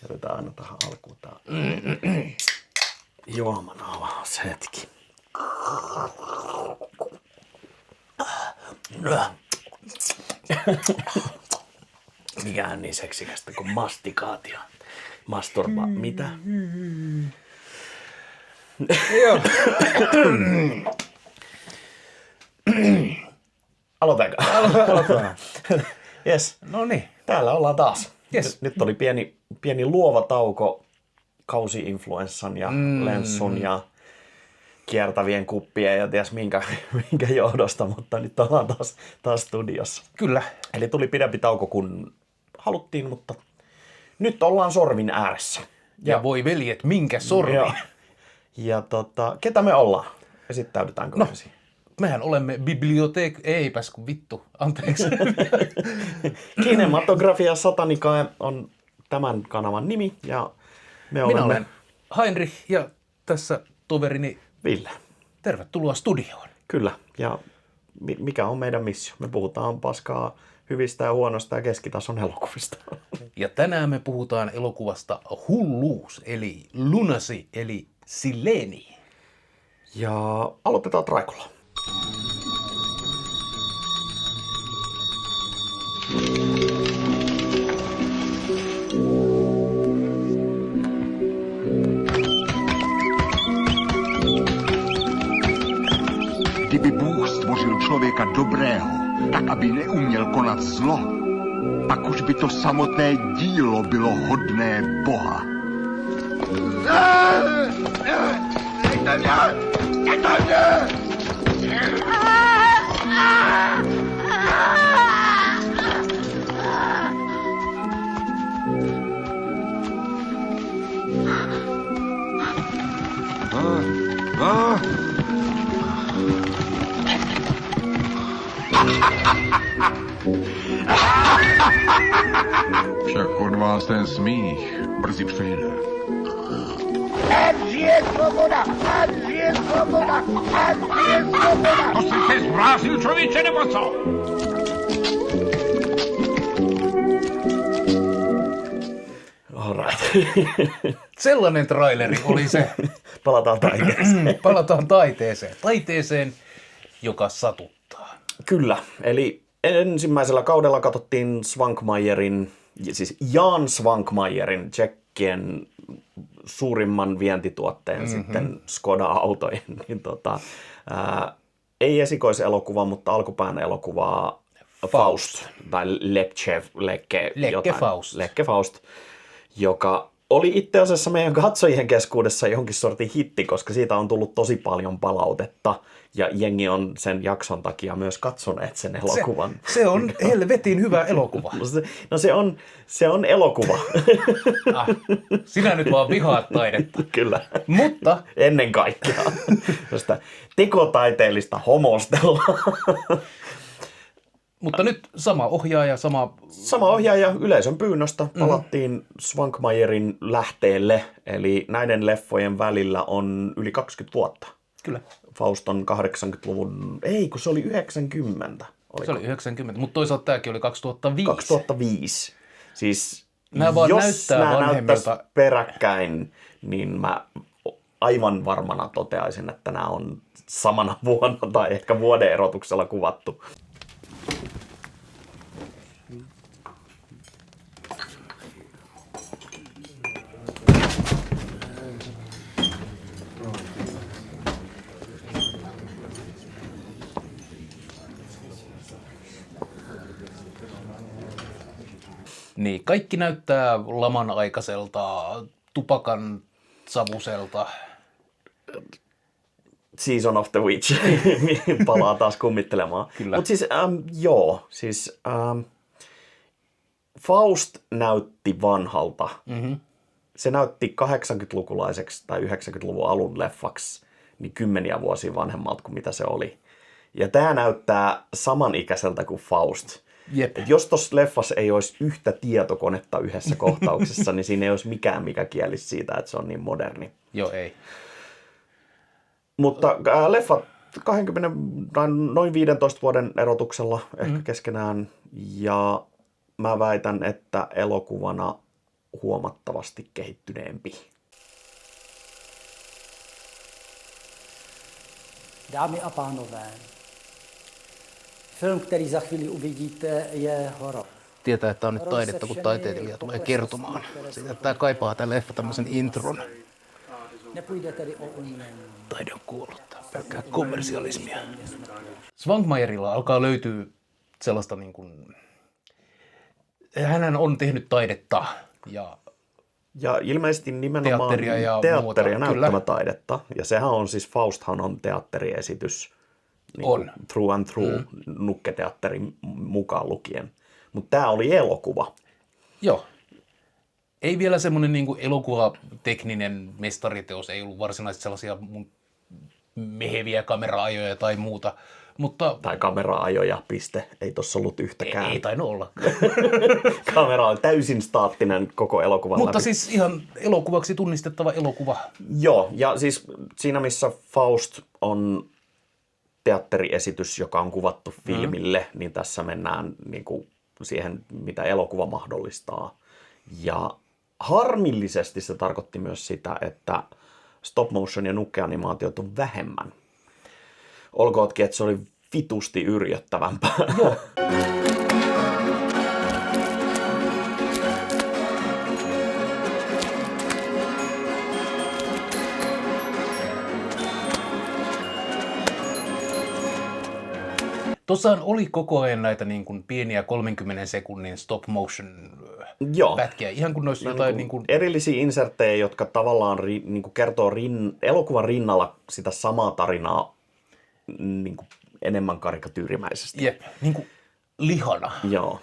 Jätetään aina tähän alkuun tää juoman avaushetki. Mikään niin seksikästä kuin mastikaatio. Mitä? Joo. Aloitetaan. Aloitetaan. Yes. No niin. Täällä ollaan taas. Yes. Nyt oli pieni luova tauko kausi-influenssan ja lenssun ja kiertävien kuppien ja ties minkä johdosta, mutta nyt ollaan taas studiossa. Kyllä. Eli tuli pidempi tauko kuin haluttiin, mutta nyt ollaan sorvin ääressä. Ja voi veljet, minkä sormi. Joo. Ja ketä me ollaan? Esittäydytäänkö ensin? Mehän olemme eipäs kun vittu, anteeksi. Kinematografia Satanicae on tämän kanavan nimi ja Minä olen Heinrich ja tässä toverini Ville. Tervetuloa studioon. Kyllä, ja mikä on meidän missio? Me puhutaan paskaa hyvistä ja huonosta ja keskitason elokuvista. Ja tänään me puhutaan elokuvasta Hulluus, eli Lunacy, eli Sileni. Ja aloitetaan Traikolla. Kdyby Bůh stvořil člověka dobrého, tak aby neuměl konat zlo, pak už by to samotné dílo bylo hodné Boha. Nechte mě! Však od vás ten smích brzy přejde. Ať žije svoboda! Ať žije svoboda! Ať žije svoboda! To jsi se zvrásil, člověče, nebo co? Alright. Sellainen traileri oli se. Palataan taiteeseen. Palataan taiteeseen. Taiteeseen, joka satuttaa. Kyllä, eli ensimmäisellä kaudella katsottiin Svankmajerin, siis Jan Svankmajerin, tsekkien suurimman vientituotteen sitten Skoda-autojen, niin ei esikoiselokuva, mutta alkupään elokuvaa Faust, tai Lecce Faust, joka oli itse asiassa meidän katsojien keskuudessa jonkin sortin hitti, koska siitä on tullut tosi paljon palautetta ja jengi on sen jakson takia myös katsoneet sen elokuvan. Se on helvetin hyvä elokuva. Se on elokuva. Sinä nyt vaan vihaat taidetta. Kyllä. Mutta ennen kaikkea tästä tekotaiteellista homostelua. Mutta nyt sama ohjaaja, Sama ohjaaja yleisön pyynnöstä palattiin Svankmajerin lähteelle, eli näiden leffojen välillä on yli 20 vuotta. Kyllä. Faust on 80-luvun, ei kun se oli 90. Se oli 90, mutta toisaalta tämäkin oli 2005. 2005. Siis nämä vaan jos näyttää nämä vanhemmilta. näyttäisi peräkkäin, niin mä aivan varmana toteaisin, että nämä on samana vuonna tai ehkä vuoden erotuksella kuvattu. Niin, kaikki näyttää laman aikaiselta, tupakan savuselta. Season of the Witch palaa taas kummittelemaan. Mutta siis Faust näytti vanhalta. Se näytti 80-lukulaiseksi tai 90-luvun alun leffaksi niin kymmeniä vuosia vanhemmalta kuin mitä se oli. Ja tämä näyttää samanikäiseltä kuin Faust. Jep. Et jos tuossa leffassa ei olisi yhtä tietokonetta yhdessä kohtauksessa, niin siinä ei olisi mikään, mikä kielisi siitä, että se on niin moderni. Joo, ei. Mutta leffa 20 tai noin 15 vuoden erotuksella ehkä keskenään. Ja mä väitän, että elokuvana huomattavasti kehittyneempi. Dámy a pánové, film, který za chvíli uvidíte, je horor. Tietää, että on nyt taidetta, kun taiteilija tulee kertomaan. Sitä tää kaipaa tää leffa tämmöisen intron. Nepůjde tedy o umění. Taide on kuollutta. Pelkkää kommersialismia. Svankmajerilla alkaa löytyä sellaista niin kuin... Hän on tehnyt taidetta ja Ja ilmeisesti nimenomaan teatteria ja teatteria muuta, näyttämötaidetta. Ja sehän on siis, Fausthan on teatteriesitys. Niin on. Through and through, nukketeatterin mukaan lukien. Mutta tämä oli elokuva. Joo. Ei vielä semmoinen niin kuin elokuvatekninen mestariteos, ei ollut varsinaisesti sellaisia meheviä kamera-ajoja tai muuta, mutta... Tai kamera-ajoja, piste. Ei tossa ollut yhtäkään. Ei tainnut olla. Kamera on täysin staattinen koko elokuvan Mutta läpi. siis ihan elokuvaksi tunnistettava elokuva. Joo, ja siis siinä missä Faust on teatteriesitys, joka on kuvattu filmille, niin tässä mennään niin kuin siihen, mitä elokuva mahdollistaa. Ja harmillisesti se tarkoitti myös sitä, että stop motion ja nukkeanimaatiot on vähemmän. Olkootkin, että se oli vitusti yrjöttävämpää. Joo. Tuossahan oli koko ajan näitä niin kuin pieniä 30 sekunnin stop motion Joo. pätkiä, ihan kun olisi jotain niin kuin... erillisiä inserttejä, jotka tavallaan niin kuin kertoo elokuvan rinnalla sitä samaa tarinaa niin kuin enemmän karikatyyrimäisesti. Jep, niin kuin lihana. Joo,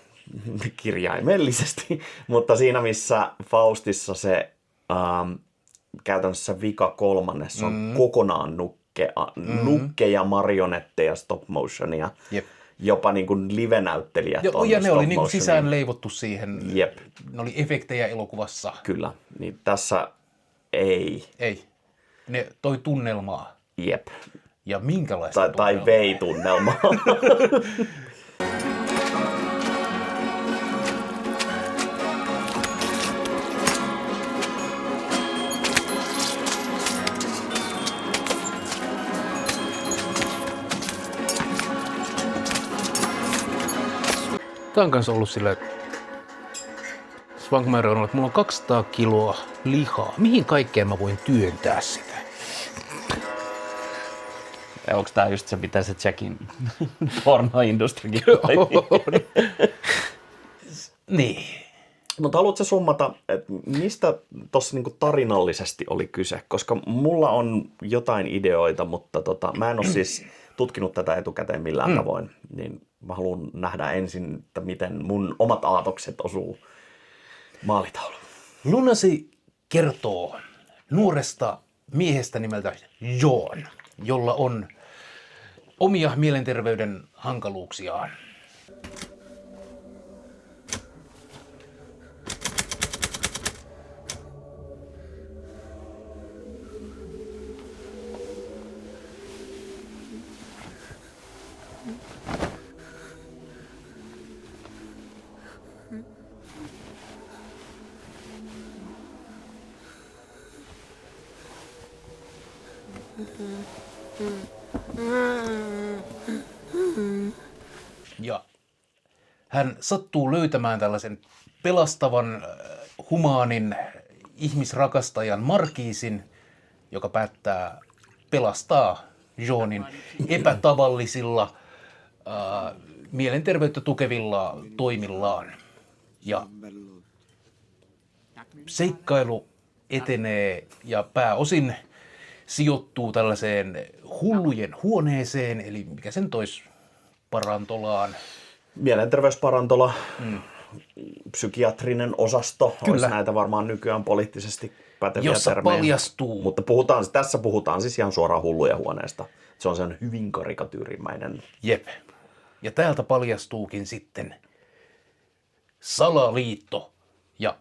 kirjaimellisesti. Mutta siinä missä Faustissa se käytännössä vika kolmannes on kokonaan nukkeja, marionetteja, stop motionia. Jep. Jopa niin kuin live-näyttelijät Ja, on ja ne stop oli niin kuin motionia. sisään leivottu siihen. Jep. Ne oli efektejä elokuvassa. Kyllä, niin tässä ei. Ei. Ne toi tunnelmaa. Jep. Ja minkälaista Tai vei tunnelmaa. Tämä on kanssa ollut silleen, että Svankmajer on ollut, että mulla on 200 kiloa lihaa. Mihin kaikkeen mä voin työntää sitä? Onko tää just se, mitä se Jackin pornoindustrikin Niin. Mutta haluatko summata, että mistä tuossa niinku tarinallisesti oli kyse? Koska mulla on jotain ideoita, mutta mä en ole siis tutkinut tätä etukäteen millään tavoin. Niin mä haluan nähdä ensin, että miten mun omat aatokset osuu maalitauluun. Lunacy kertoo nuoresta miehestä nimeltä John, jolla on omia mielenterveyden hankaluuksiaan. Ja hän sattuu löytämään tällaisen pelastavan, humaanin, ihmisrakastajan Markiisin, joka päättää pelastaa Johnin epätavallisilla, mielenterveyttä tukevilla toimillaan. Ja seikkailu etenee ja pääosin sijoittuu tällaiseen hullujen huoneeseen, eli mikä sen tois parantolaan. Mielenterveysparantola, psykiatrinen osasto, Kyllä. olisi näitä varmaan nykyään poliittisesti päteviä Jossa termejä. paljastuu. Mutta tässä puhutaan siis ihan suoraan hulluja huoneesta. Se on sen hyvin karikatyyrimäinen. Jep. Ja täältä paljastuukin sitten salaliitto. Ja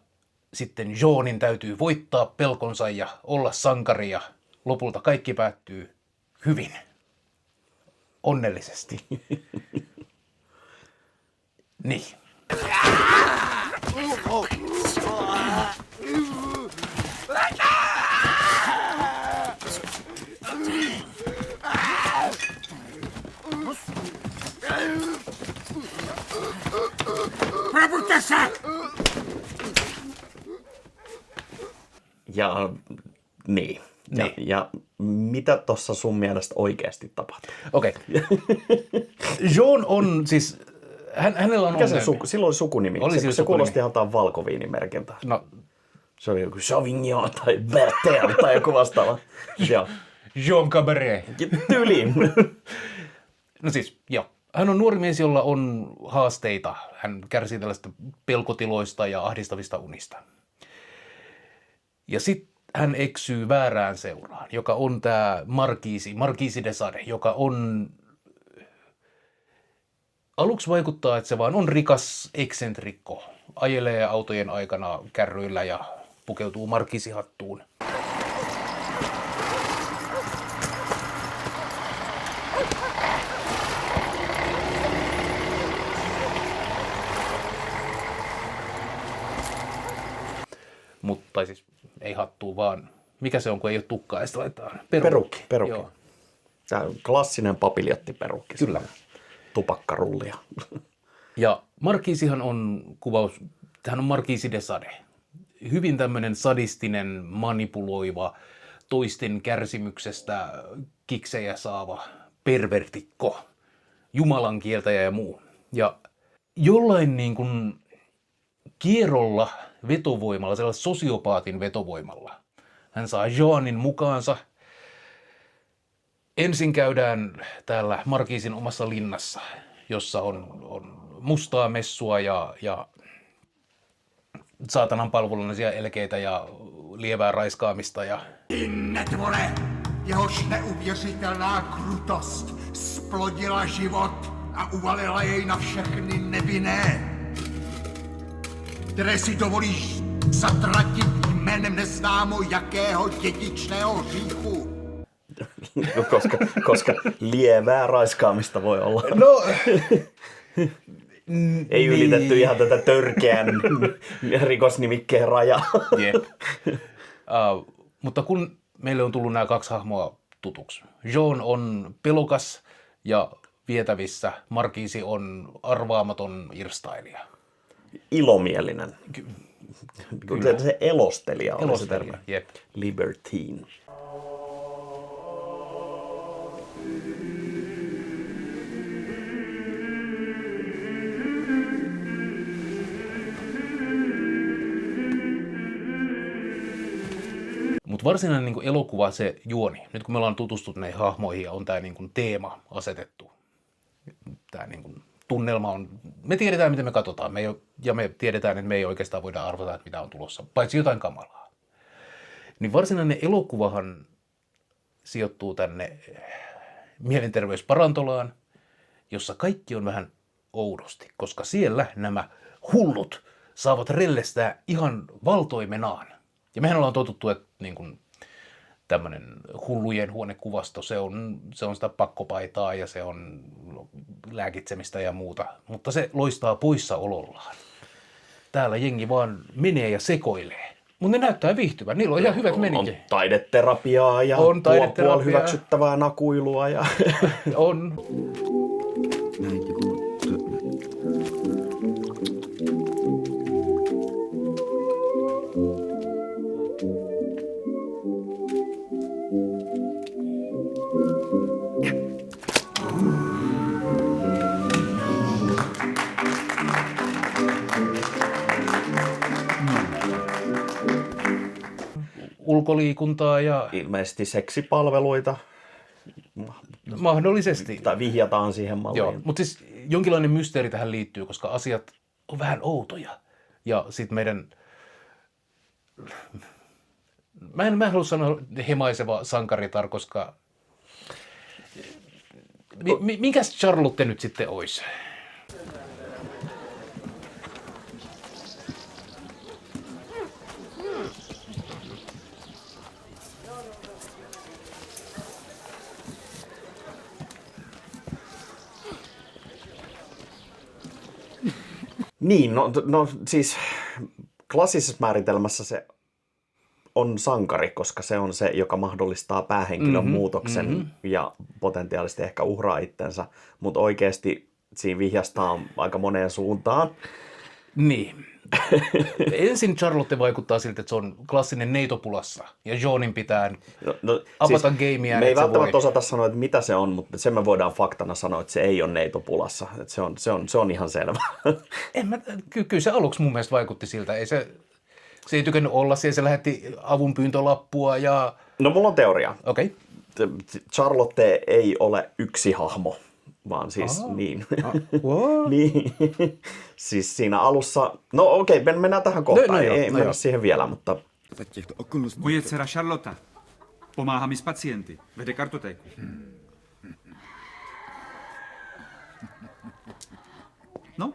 sitten Johnin täytyy voittaa pelkonsa ja olla sankari ja lopulta kaikki päättyy hyvin. Onnellisesti. Niin. Probuďte se! Ja niin. Ja mitä tuossa sun mielestä oikeasti tapahtuu? Okei. John on siis, hänellä on Mikä se ongelmia. silloin oli sukunimi? Oli sillä Se sukunimi. kuulosti ihan jotain valkoviinimerkiltä. No, Se oli joku Sauvignon tai Bertel tai joku vastaava. Joo. Jean Cabaret. Tyyliin. No siis, joo. Hän on nuori mies, jolla on haasteita. Hän kärsii tällaista pelkotiloista ja ahdistavista unista. Ja sitten hän eksyy väärään seuraan, joka on tämä Marquise de Sade, joka on... Aluksi vaikuttaa, että se vaan on rikas eksentrikko. Ajelee autojen aikana kärryillä ja pukeutuu markiisihattuun. Mutta siis ei hattuu, vaan mikä se on, kun ei ole tukkaa, ja sitten laitetaan perukki. Perukki. Joo. Tämä on klassinen papiljettiperukki. Kyllä. Tupakkarullia. Ja Marquisihan on kuvaus, hän on Marquise de Sade. Hyvin tämmöinen sadistinen, manipuloiva, toisten kärsimyksestä kiksejä saava pervertikko, Jumalan kieltäjä ja muu. Ja jollain niin kuin kierrolla vetovoimalla, sellaisen sosiopaatin vetovoimalla, hän saa Joanin mukaansa. Ensin käydään täällä Marquisin omassa linnassa, jossa on mustaa messua ja saatanan palvelullisia elkeitä ja lievää raiskaamista. Ja... Netvole, jehož neuvěřitelná krutost splodila život a uvalila jej na všechny nevinné, které si dovolíš zatratit jménem neznámo jakého dědičného hříchu. koska lievää raiskaamista voi olla. No, Ei ylitetty ihan tätä törkeän rikosnimikkeen rajaa. Jep. Mutta kun meille on tullut nämä kaksi hahmoa tutuksi. John on pelokas ja vietävissä. Marquise on arvaamaton irstailija. Ilomielinen. Se elostelija oli se termi. Jep. Libertine. Mutta varsinainen niin kuin elokuva, se juoni, nyt kun me ollaan tutustut näihin hahmoihin ja on tämä niin kuin teema asetettu, tämä niin kuin tunnelma on, me tiedetään miten me katsotaan ja me tiedetään, että me ei oikeastaan voida arvata, että mitä on tulossa, paitsi jotain kamalaa. Niin varsinainen elokuvahan sijoittuu tänne mielenterveysparantolaan, jossa kaikki on vähän oudosti, koska siellä nämä hullut saavat rellestää ihan valtoimenaan. Ja mehän ollaan totuttu, että niin kuin tämmöinen hullujen huonekuvasto, se on sitä pakkopaitaa ja se on lääkitsemistä ja muuta, mutta se loistaa poissaolollaan. Täällä jengi vaan menee ja sekoilee, mutta ne näyttää viihtyvän, niillä on ihan hyvät menikin. On taideterapiaa ja On taideterapiaa. puol hyväksyttävää nakuilua. Ja... On. Ulkoliikuntaa ja Ilmeisesti seksipalveluita. mahdollisesti. Tai vihjataan siihen malliin. Joo, mutta siis jonkinlainen mysteeri tähän liittyy, koska asiat on vähän outoja. Ja sitten meidän, mä en halua sanoa hemaiseva sankaritar, koska minkäs Charlotte nyt sitten olisi? Niin, no siis klassisessa määritelmässä se on sankari, koska se on se, joka mahdollistaa päähenkilön muutoksen ja potentiaalisesti ehkä uhraa itsensä, mutta oikeasti siinä vihjastaa aika moneen suuntaan. Niin. Ensin Charlotte vaikuttaa siltä, että se on klassinen neitopulassa ja Johnin pitää avata gameia. Me ei välttämättä osata sanoa, että mitä se on, mutta sen me voidaan faktana sanoa, että se ei ole neitopulassa. Että se on ihan selvä. Kyllä se aluksi mun mielestä vaikutti siltä. Se ei tykännyt olla siellä, se lähetti avunpyyntölappua ja... No mulla on teoria. Okei. Charlotte ei ole yksi hahmo, vaan siis niin. Niin. Siis siinä alussa... No okei, mennään tähän kohtaan. Ei mennä siihen vielä, mutta... Moje dcera Charlotta pomáhá mi s pacienty, vede kartotéku. No,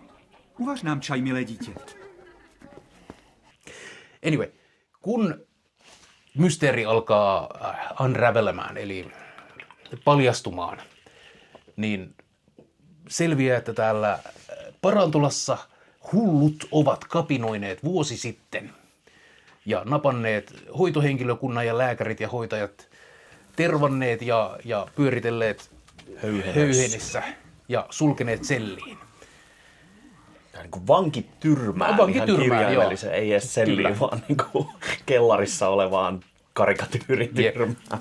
uvaž nám čaj, milé dítě. Anyway, kun mysteeri alkaa unravelemään, eli paljastumaan, niin selviää, että täällä Parantulassa hullut ovat kapinoineet vuosi sitten ja napanneet hoitohenkilökunnan ja lääkärit ja hoitajat, tervanneet ja pyöritelleet höyhenissä ja sulkeneet selliin. Niin kuin vankityrmään, kirjaimellisen, ei edes selliin, vaan niin kuin kellarissa olevaan karikatyyrityrmään.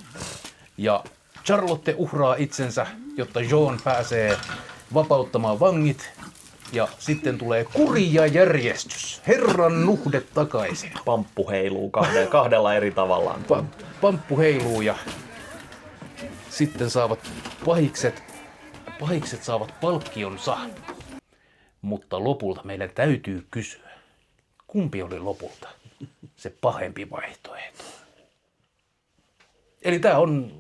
Ja Charlotte uhraa itsensä, jotta John pääsee vapauttamaan vangit, ja sitten tulee kuri ja järjestys. Herran nuhde takaisin. Pamppu heiluu kahdella eri tavallaan. Pamppu heiluu ja sitten saavat pahikset saavat palkkionsa. Mutta lopulta meidän täytyy kysyä, kumpi oli lopulta se pahempi vaihtoehto. Eli tämä on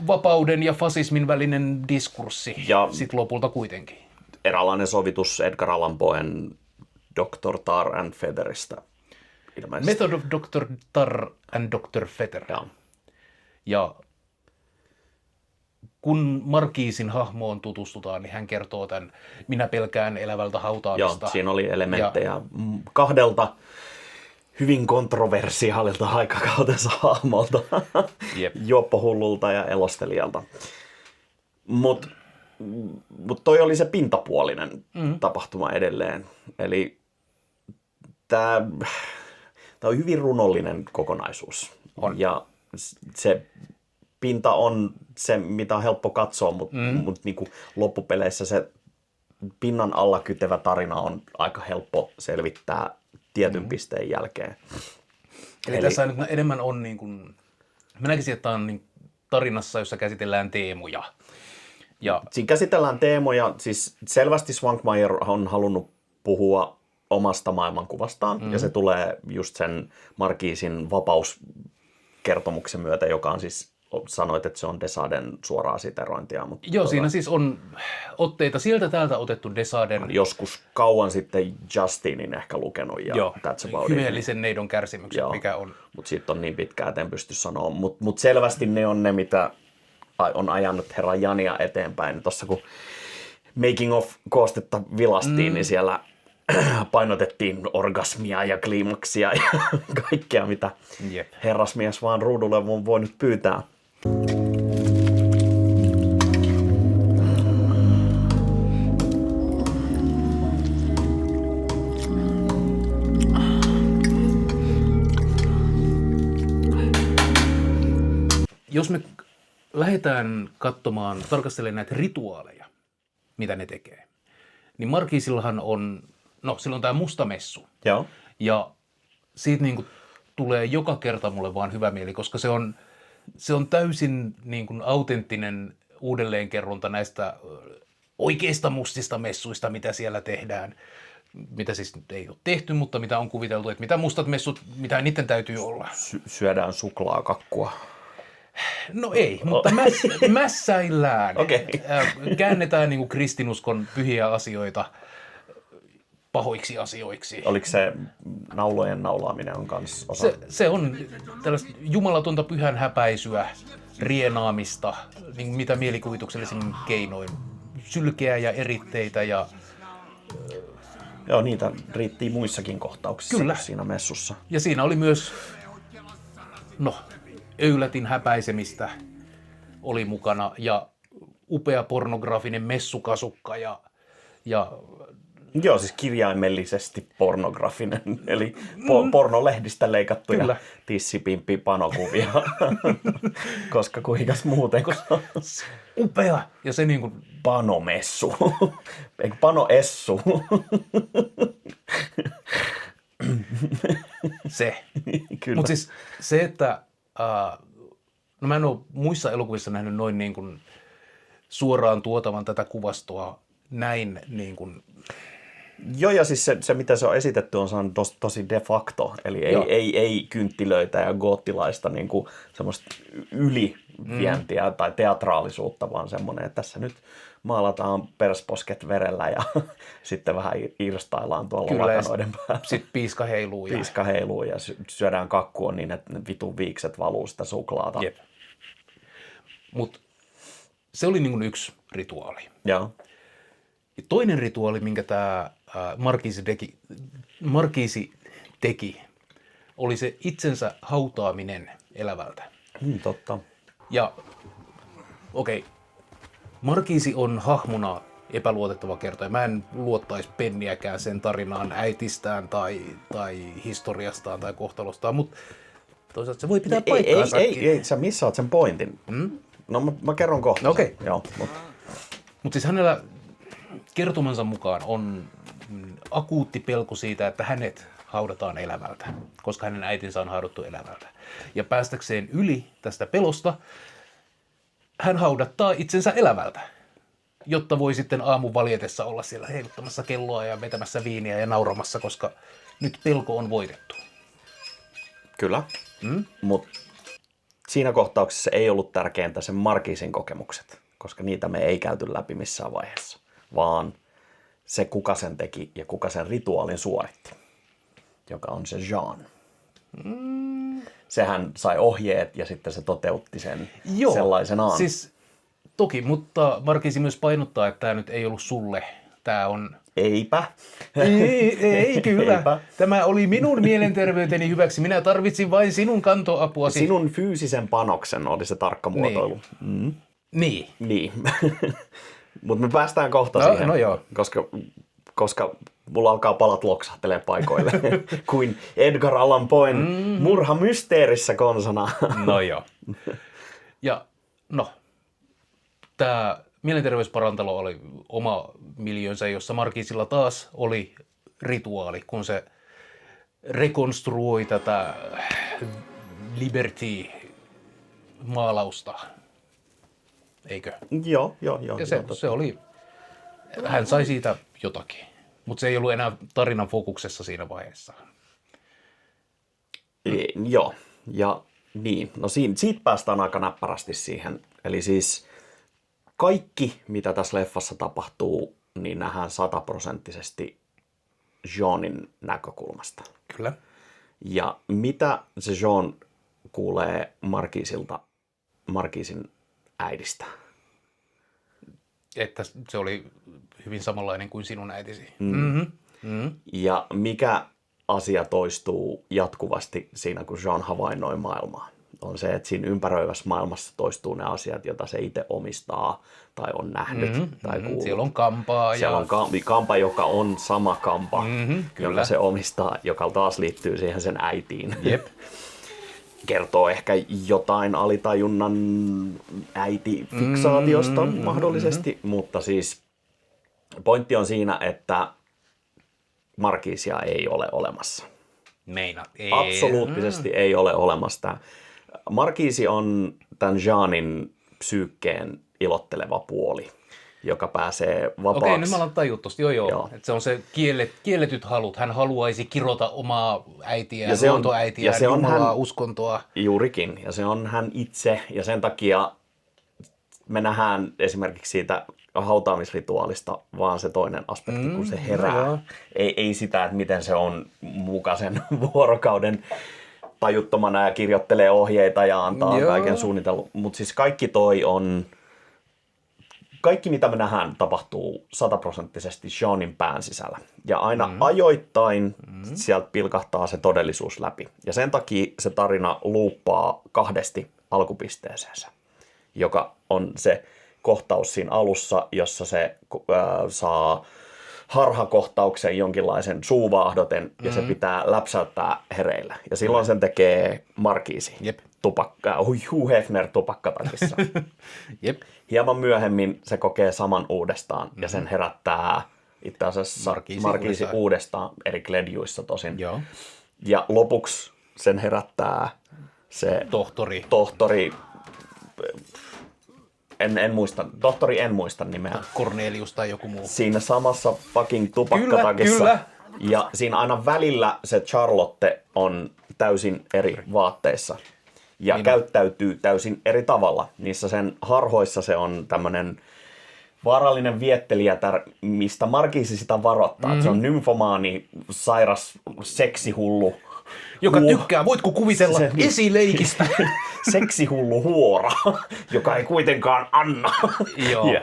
vapauden ja fasismin välinen diskurssi, ja sitten lopulta kuitenkin. Eräänlainen sovitus Edgar Allan Poen Dr. Tar and Featherista ilmeisesti. Method of Dr. Tar and Dr. Feather. Ja kun Markiisin hahmoon tutustutaan, niin hän kertoo tämän Minä pelkään elävältä hautaamista. Joo, siinä oli elementtejä kahdelta hyvin kontroversiaalilta aikakautensa hahmolta. Jep. Juoppohullulta ja elostelijalta. Mutta toi oli se pintapuolinen tapahtuma edelleen. Eli tämä on hyvin runollinen kokonaisuus. Ja se pinta on se, mitä on helppo katsoa, mutta niinku loppupeleissä se pinnan alla kytevä tarina on aika helppo selvittää tietyn pisteen jälkeen. Eli tässä nyt enemmän on niin kuin, mä näkisin, että tämä on niin tarinassa, jossa käsitellään teemoja. Siinä käsitellään teemoja, siis selvästi Svankmajer on halunnut puhua omasta maailmankuvastaan, ja se tulee just sen Markiisin vapauskertomuksen myötä, joka on siis, sanoit, että se on Desaden suoraa siterointia. Mutta joo, siinä siis on otteita sieltä täältä otettu Desaden. Joskus kauan sitten Justinin ehkä lukenut, ja that's about it. Hyveellisen neidon kärsimykset, mikä on. Mutta siitä on niin pitkään, että en pysty sanoa. Mutta selvästi ne on ne, mitä on ajanut herra Jania eteenpäin. Tuossa kun Making of -koostetta vilastiin, niin siellä painotettiin orgasmia ja kliimaksia ja kaikkea, mitä herrasmies vaan ruudulle on voinut pyytää. Jos me lähdetään tarkastelemaan näitä rituaaleja, mitä ne tekee, niin Markiisillahan on, sillä on tämä musta messu. Joo. Ja siitä niin kuin tulee joka kerta mulle vaan hyvä mieli, koska se on täysin niin kuin autenttinen uudelleenkerronta näistä oikeista mustista messuista, mitä siellä tehdään. Mitä siis ei ole tehty, mutta mitä on kuviteltu, että mitä mustat messut, mitä niiden täytyy olla. Syödään suklaakakkua. No ei, mutta mässäillään. Okay. Käännetään niin kuin kristinuskon pyhiä asioita pahoiksi asioiksi. Oliko se naulojen naulaaminen on kanssa osa? Se on tällaista jumalatonta pyhän häpäisyä, rienaamista, niin mitä mielikuvituksellisin keinoin. Sylkeä ja eritteitä ja Joo, niitä riitti muissakin kohtauksissa Kyllä. siinä messussa. Ja siinä oli myös, Öylätin häpäisemistä oli mukana ja upea pornografinen messukasukka ja Joo, siis kirjaimellisesti pornografinen, eli pornolehdistä leikattuja Kyllä. tissipimppi panokuvia, koska kuinkas muutenkaan. upea. Ja se niin kuin, Panomessu, eikö panoessu? se. Kyllä. Mutta siis se, että mä en ole muissa elokuvissa nähnyt noin niin kuin suoraan tuotavan tätä kuvastoa näin niin kuin, Joo, ja siis se mitä se on esitetty, on saanut tosi de facto, eli ei kynttilöitä ja goottilaista niin kuin semmoista ylivientiä tai teatraalisuutta, vaan semmoinen, että tässä nyt maalataan persposket verellä ja sitten vähän irstaillaan tuolla lakanoiden päällä. Sitten piiska heiluu. Piiska heiluu ja syödään kakkua niin, että ne vitun viikset valuu sitä suklaata. Jep. Mutta se oli niin kuin yksi rituaali. Joo. Ja toinen rituaali, minkä tämä Markiisi teki, oli se itsensä hautaaminen elävältä. Totta. Ja okei, Markiisi on hahmona epäluotettava kertoja. Mä en luottaisi penniäkään sen tarinaan äitistään tai historiastaan tai kohtalostaan, mutta toisaalta se voi pitää paikkaansa. Ei, sä missaat sen pointin. No mä kerron kohta. Okei. Joo, Mutta siis hänellä kertomansa mukaan on akuutti pelko siitä, että hänet haudataan elävältä, koska hänen äitinsä on haudattu elävältä. Ja päästäkseen yli tästä pelosta, hän haudattaa itsensä elävältä, jotta voi sitten aamun valjetessa olla siellä heiluttamassa kelloa ja vetämässä viiniä ja nauramassa, koska nyt pelko on voitettu. Kyllä, mutta siinä kohtauksessa ei ollut tärkeintä sen Markiisin kokemukset, koska niitä me ei käyty läpi missään vaiheessa, vaan se kuka sen teki ja kuka sen rituaalin suoritti, joka on se Jean. Sehän sai ohjeet ja sitten se toteutti sen sellaisenaan. Siis toki, mutta Markiisi myös painottaa, että tämä nyt ei ollut sulle. Tämä on... Eipä. Ei kyllä. Eipä. Tämä oli minun mielenterveyteni hyväksi. Minä tarvitsin vain sinun kantoapuasi. Sinun fyysisen panoksen oli se tarkka muotoilu. Niin. Mutta me päästään kohta siihen, no joo. koska mulla alkaa palat loksahtelee paikoille, kuin Edgar Allan Poen murha mysteerissä konsana. No joo. Ja tämä mielenterveysparantalo oli oma miljönsä, jossa Markiisilla taas oli rituaali, kun se rekonstruoi tätä Liberty-maalausta. Eikö? Joo. Ja se oli, hän sai siitä jotakin, mutta se ei ollut enää tarinan fokuksessa siinä vaiheessa. Joo, ja niin. No siitä päästään aika näppärästi siihen. Eli siis kaikki, mitä tässä leffassa tapahtuu, niin nähdään 100% Jeanin näkökulmasta. Kyllä. Ja mitä se Jean kuulee Markiisin äidistä? Että se oli hyvin samanlainen kuin sinun äitisi. Ja mikä asia toistuu jatkuvasti siinä, kun Jean havainnoi maailmaa? On se, että siinä ympäröivässä maailmassa toistuu ne asiat, joita se itse omistaa tai on nähnyt tai kuullut. Siellä on kampaa. Siellä on kampa, joka on sama kampa, joka se omistaa, joka taas liittyy siihen sen äitiin. Jep. Kertoo ehkä jotain alitajunnan äitifiksaatiosta mahdollisesti, mutta siis pointti on siinä, että Markiisia ei ole olemassa. Meina. Ei. Absoluuttisesti ei ole olemassa. Markiisi on tämän Jeanin psyykkeen ilotteleva puoli, joka pääsee vapaaksi. Okei, nyt mä alan tajua tosta. Joo. Että se on se kielletyt halut. Hän haluaisi kirota omaa äitiään, luontoäitiään, Jumalaa, uskontoa. Juurikin, ja se on hän itse, ja sen takia me nähdään esimerkiksi siitä hautaamisrituaalista vaan se toinen aspekti, kun se herää. Ei sitä, että miten se on muka sen vuorokauden tajuttomana ja kirjoittelee ohjeita ja antaa kaiken suunnitella. Mutta siis kaikki toi on kaikki mitä me nähdään tapahtuu 100% Seanin pään sisällä. Ja aina ajoittain sieltä pilkahtaa se todellisuus läpi. Ja sen takia se tarina luuppaa 2 alkupisteeseensä, joka on se kohtaus siinä alussa, jossa se saa harhakohtauksen jonkinlaisen suuvaahdoten ja se pitää läpsäyttää hereillä. Ja silloin sen tekee Markiisi. Jep. Hugh Hefner tupakkatakissa. Jep. Hieman myöhemmin se kokee saman uudestaan ja sen herättää itse asiassa Markiisi uudestaan eri Gledjuissa tosin. Joo. Ja lopuksi sen herättää se tohtori en muista nimeä. Cornelius tai joku muu. Siinä samassa fucking tupakkatakissa. Kyllä. Ja siinä aina välillä se Charlotte on täysin eri vaatteissa. Ja käyttäytyy täysin eri tavalla. Niissä sen harhoissa se on tämmöinen vaarallinen viettelijätär, mistä Markiisi sitä varoittaa. Se on nymfomaani, sairas, seksihullu. Joka tykkää, voitko kuvitella, esileikistä. Seksihullu huora, joka ei kuitenkaan anna.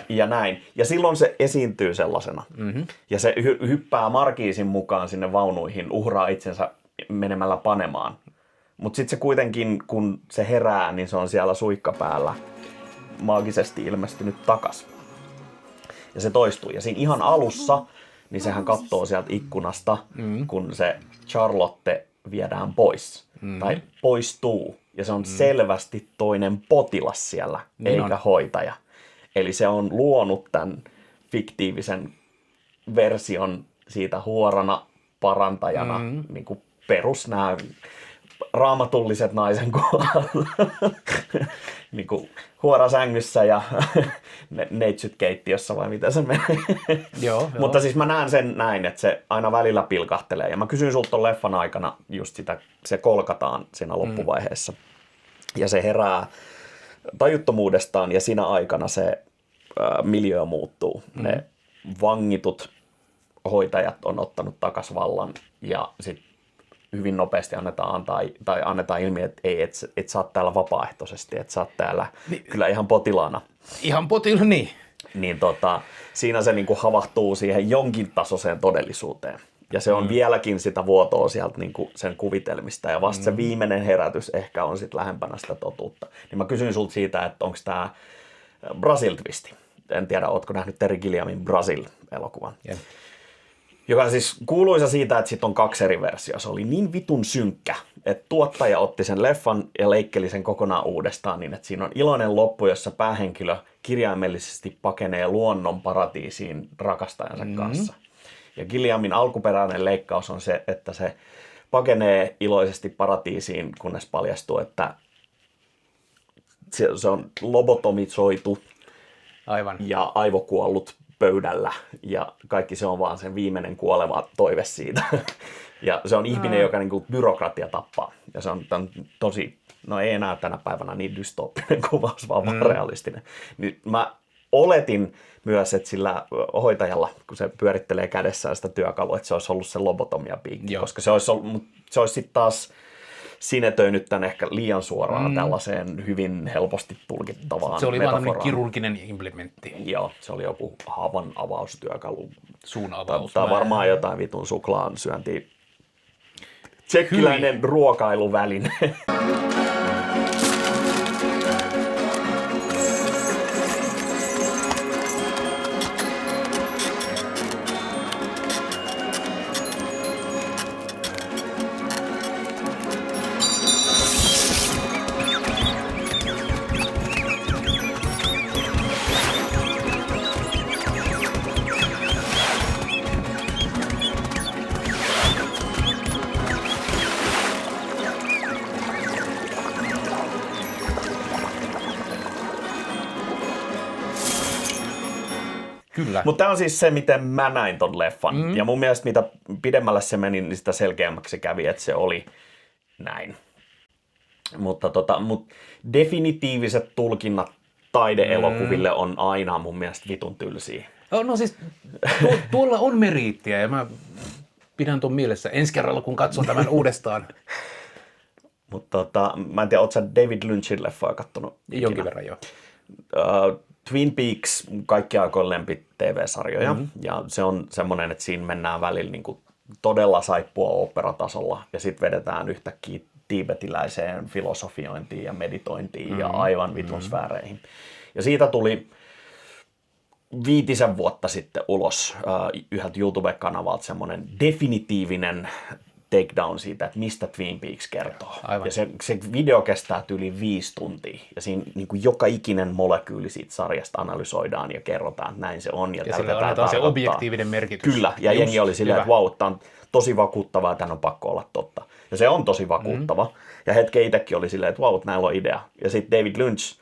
ja näin. Ja silloin se esiintyy sellaisena. Ja se hyppää Markiisin mukaan sinne vaunuihin, uhraa itsensä menemällä panemaan. Mutta sitten se kuitenkin, kun se herää, niin se on siellä suikka päällä maagisesti ilmestynyt takas. Ja se toistuu. Ja siinä ihan alussa, niin sehän katsoo sieltä ikkunasta, kun se Charlotte viedään pois. Tai poistuu. Ja se on selvästi toinen potilas siellä, eikä hoitaja. Eli se on luonut tämän fiktiivisen version siitä huorana parantajana, niin kuin perus nämä raamatulliset naisen kuvat. Niin kuin huora sängyssä ja neitsyt keittiössä vai mitä se menee. Joo. Mutta siis mä näen sen näin, että se aina välillä pilkahtelee. Ja mä kysyin sulta ton leffan aikana just sitä, se kolkataan siinä loppuvaiheessa. Ja se herää tajuttomuudestaan ja siinä aikana se miljöö muuttuu. Ne vangitut hoitajat on ottanut takas vallan ja sitten hyvin nopeasti annetaan ilmi, että ei, et sä oot täällä vapaaehtoisesti, että sä oot täällä kyllä ihan potilaana. Ihan potilaana, niin. Niin siinä se niinku havahtuu siihen jonkin tasoiseen todellisuuteen. Ja se on vieläkin sitä vuotoa sieltä niinku sen kuvitelmista. Ja vasta se viimeinen herätys ehkä on sitten lähempänä sitä totuutta. Niin mä kysyin sulta siitä, että onko tämä Brasil-twisti. En tiedä, ootko nähnyt Terry Gilliamin Brasil-elokuvan. Yeah. Joka on siis kuuluisa siitä, että sit on 2 eri versiota. Se oli niin vitun synkkä, että tuottaja otti sen leffan ja leikkeli sen kokonaan uudestaan niin, että siinä on iloinen loppu, jossa päähenkilö kirjaimellisesti pakenee luonnon paratiisiin rakastajansa kanssa. Ja Gilliamin alkuperäinen leikkaus on se, että se pakenee iloisesti paratiisiin, kunnes paljastuu, että se on lobotomisoitu ja aivokuollut pöydällä ja kaikki se on vaan sen viimeinen kuoleva toive siitä. Ja se on ihminen, joka niinku byrokratia tappaa. Ja se on tosi, no ei enää tänä päivänä niin dystooppinen kuvaus, vaan realistinen. Niin mä oletin myös, että sillä hoitajalla, kun se pyörittelee kädessään sitä työkalua, että se olisi ollut se lobotomiapiikki. Koska se olisi sitten taas sinetöinyt tämän ehkä liian suoraan tällaiseen hyvin helposti tulkittavaan Se oli metaforaan. vaan tämmöinen kirurginen implementti. Joo, se oli joku haavan avaustyökalu. Suun avaus. Tai varmaan jotain vitun suklaan syöntiä. Tsekkiläinen ruokailuväline. Kyllä. Mutta tämä on siis se, miten mä näin ton leffan. Ja mun mielestä mitä pidemmälle se meni, niin sitä selkeämmäksi se kävi, että se oli näin. Mutta definitiiviset tulkinnat taideelokuville on aina mun mielestä vitun tylsiä. No siis, tuolla on meriittiä ja mä pidän ton mielessä ensi kerralla, kun katson tämän uudestaan. Mutta mä en tiedä, ootko sä David Lynchin leffoja kattonut? Jonkin verran joo. Twin Peaks, kaikki aikojen lempi TV-sarjoja, ja se on semmoinen, että siinä mennään välillä niin kuin todella saippua oopperatasolla, ja sitten vedetään yhtäkkiä tiibetiläiseen filosofiointiin ja meditointiin ja aivan vitun sfääreihin. Ja siitä tuli 5 vuotta sitten ulos yhdeltä YouTube-kanavalta semmoinen definitiivinen takedown siitä, että mistä Twin Peaks kertoo. Aivan. Ja se video kestää yli 5 tuntia. Ja siinä niin kuin joka ikinen molekyyli siitä sarjasta analysoidaan ja kerrotaan, että näin se on. Ja sille annetaan se objektiivinen merkitys. Kyllä, ja jengi oli silleen, että vau, tämä on tosi vakuuttavaa, tämän on pakko olla totta. Ja se on tosi vakuuttava. Ja hetken itsekin oli silleen, että vau, näillä on idea. Ja sitten David Lynch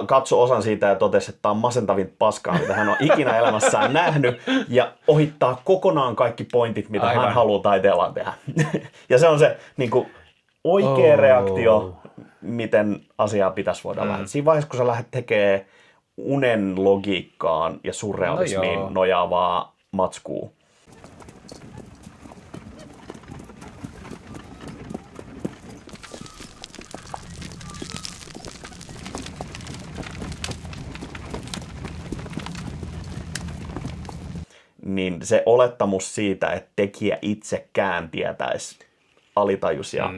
katsoi osan siitä ja totesi, että tämä on masentavin paskaa, mitä hän on ikinä elämässään nähnyt, ja ohittaa kokonaan kaikki pointit, mitä hän haluaa taiteellaan tehdä. Ja se on se niin kuin, oikea reaktio, miten asiaa pitäisi voida lähteä. Siinä vaiheessa, kun sä lähdet tekemään unen logiikkaan ja surrealismiin nojaavaa matskua, niin se olettamus siitä, että tekijä itsekään tietäisi alitajuisia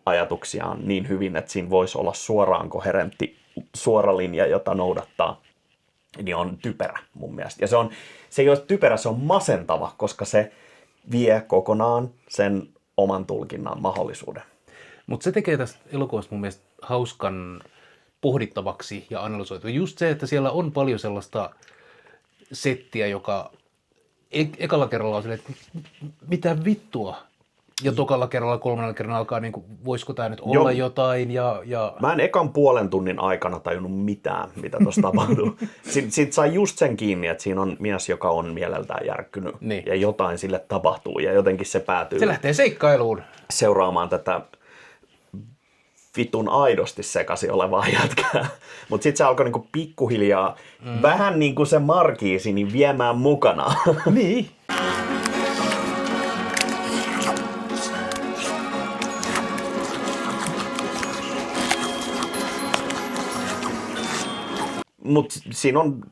ajatuksiaan niin hyvin, että siinä voisi olla suoraan koherentti suora linja, jota noudattaa, niin on typerä mun mielestä. Ja se ei ole typerä, se on masentava, koska se vie kokonaan sen oman tulkinnan mahdollisuuden. Mutta se tekee tästä elokuvasta mun mielestä hauskan pohdittavaksi ja analysoitu. Just se, että siellä on paljon sellaista settiä, joka ekalla kerralla on silleen, että mitä vittua? Ja tokalla kerralla, 3. kerralla alkaa, niin kuin, voisiko tämä nyt olla jotain? Ja... Mä en ekan puolen tunnin aikana tajunnut mitään, mitä tuossa tapahtuu. Sitten sai just sen kiinni, että siinä on mies, joka on mieleltään järkkynyt. Niin. Ja jotain sille tapahtuu ja jotenkin se päätyy Se lähtee seikkailuun. Seuraamaan tätä vitun aidosti sekaisin olevaa jätkää. Mutta sitten se alkoi niinku pikkuhiljaa vähän niin kuin se Markiisi, niin viemään mukana. Niin. Mutta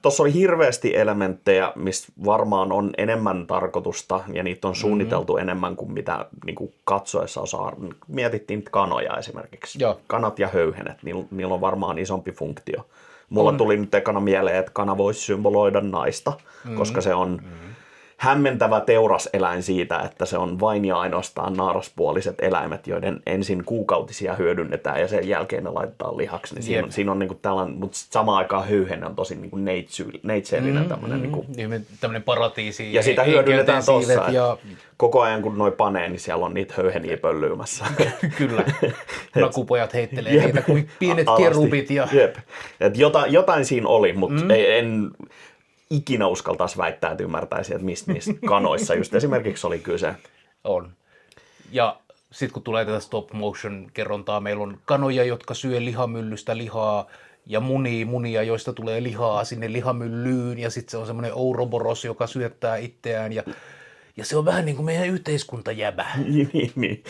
tuossa oli hirveästi elementtejä, mistä varmaan on enemmän tarkoitusta, ja niitä on suunniteltu enemmän kuin mitä niin katsoessa osaa. Mietittiin kanoja esimerkiksi. Joo. Kanat ja höyhenet, niillä on varmaan isompi funktio. Mulla tuli nyt ekana mieleen, että kana voisi symboloida naista, koska se on hämmentävä teuraseläin siitä, että se on vain ja ainoastaan naaraspuoliset eläimet, joiden ensin kuukautisia hyödynnetään ja sen jälkeen ne laitetaan lihaksi. Niin siinä on niinku tällainen, mutta samaan aikaan höyhenen on tosi niinku neitseellinen tämmöinen. Niinku. Tämmöinen paratiisi. Ja sitä hyödynnetään tuossa. Ja... Koko ajan kun noi panee, niin siellä on niitä höyheniä pöllyymässä. Kyllä. Nakupojat heittelee niitä kuin pienet kerubit. Ja... Et jotain siinä oli, mutta en ikinä uskaltaisi väittää, että ymmärtäisi, että mistä niissä kanoissa just esimerkiksi oli kyse. On. Ja sitten kun tulee tätä stop motion kerrontaa, meillä on kanoja, jotka syö lihamyllystä lihaa ja munia, joista tulee lihaa sinne lihamyllyyn. Ja sitten se on semmoinen ouroboros, joka syöttää itseään. Ja se on vähän niin kuin meidän yhteiskuntajäbä. niin.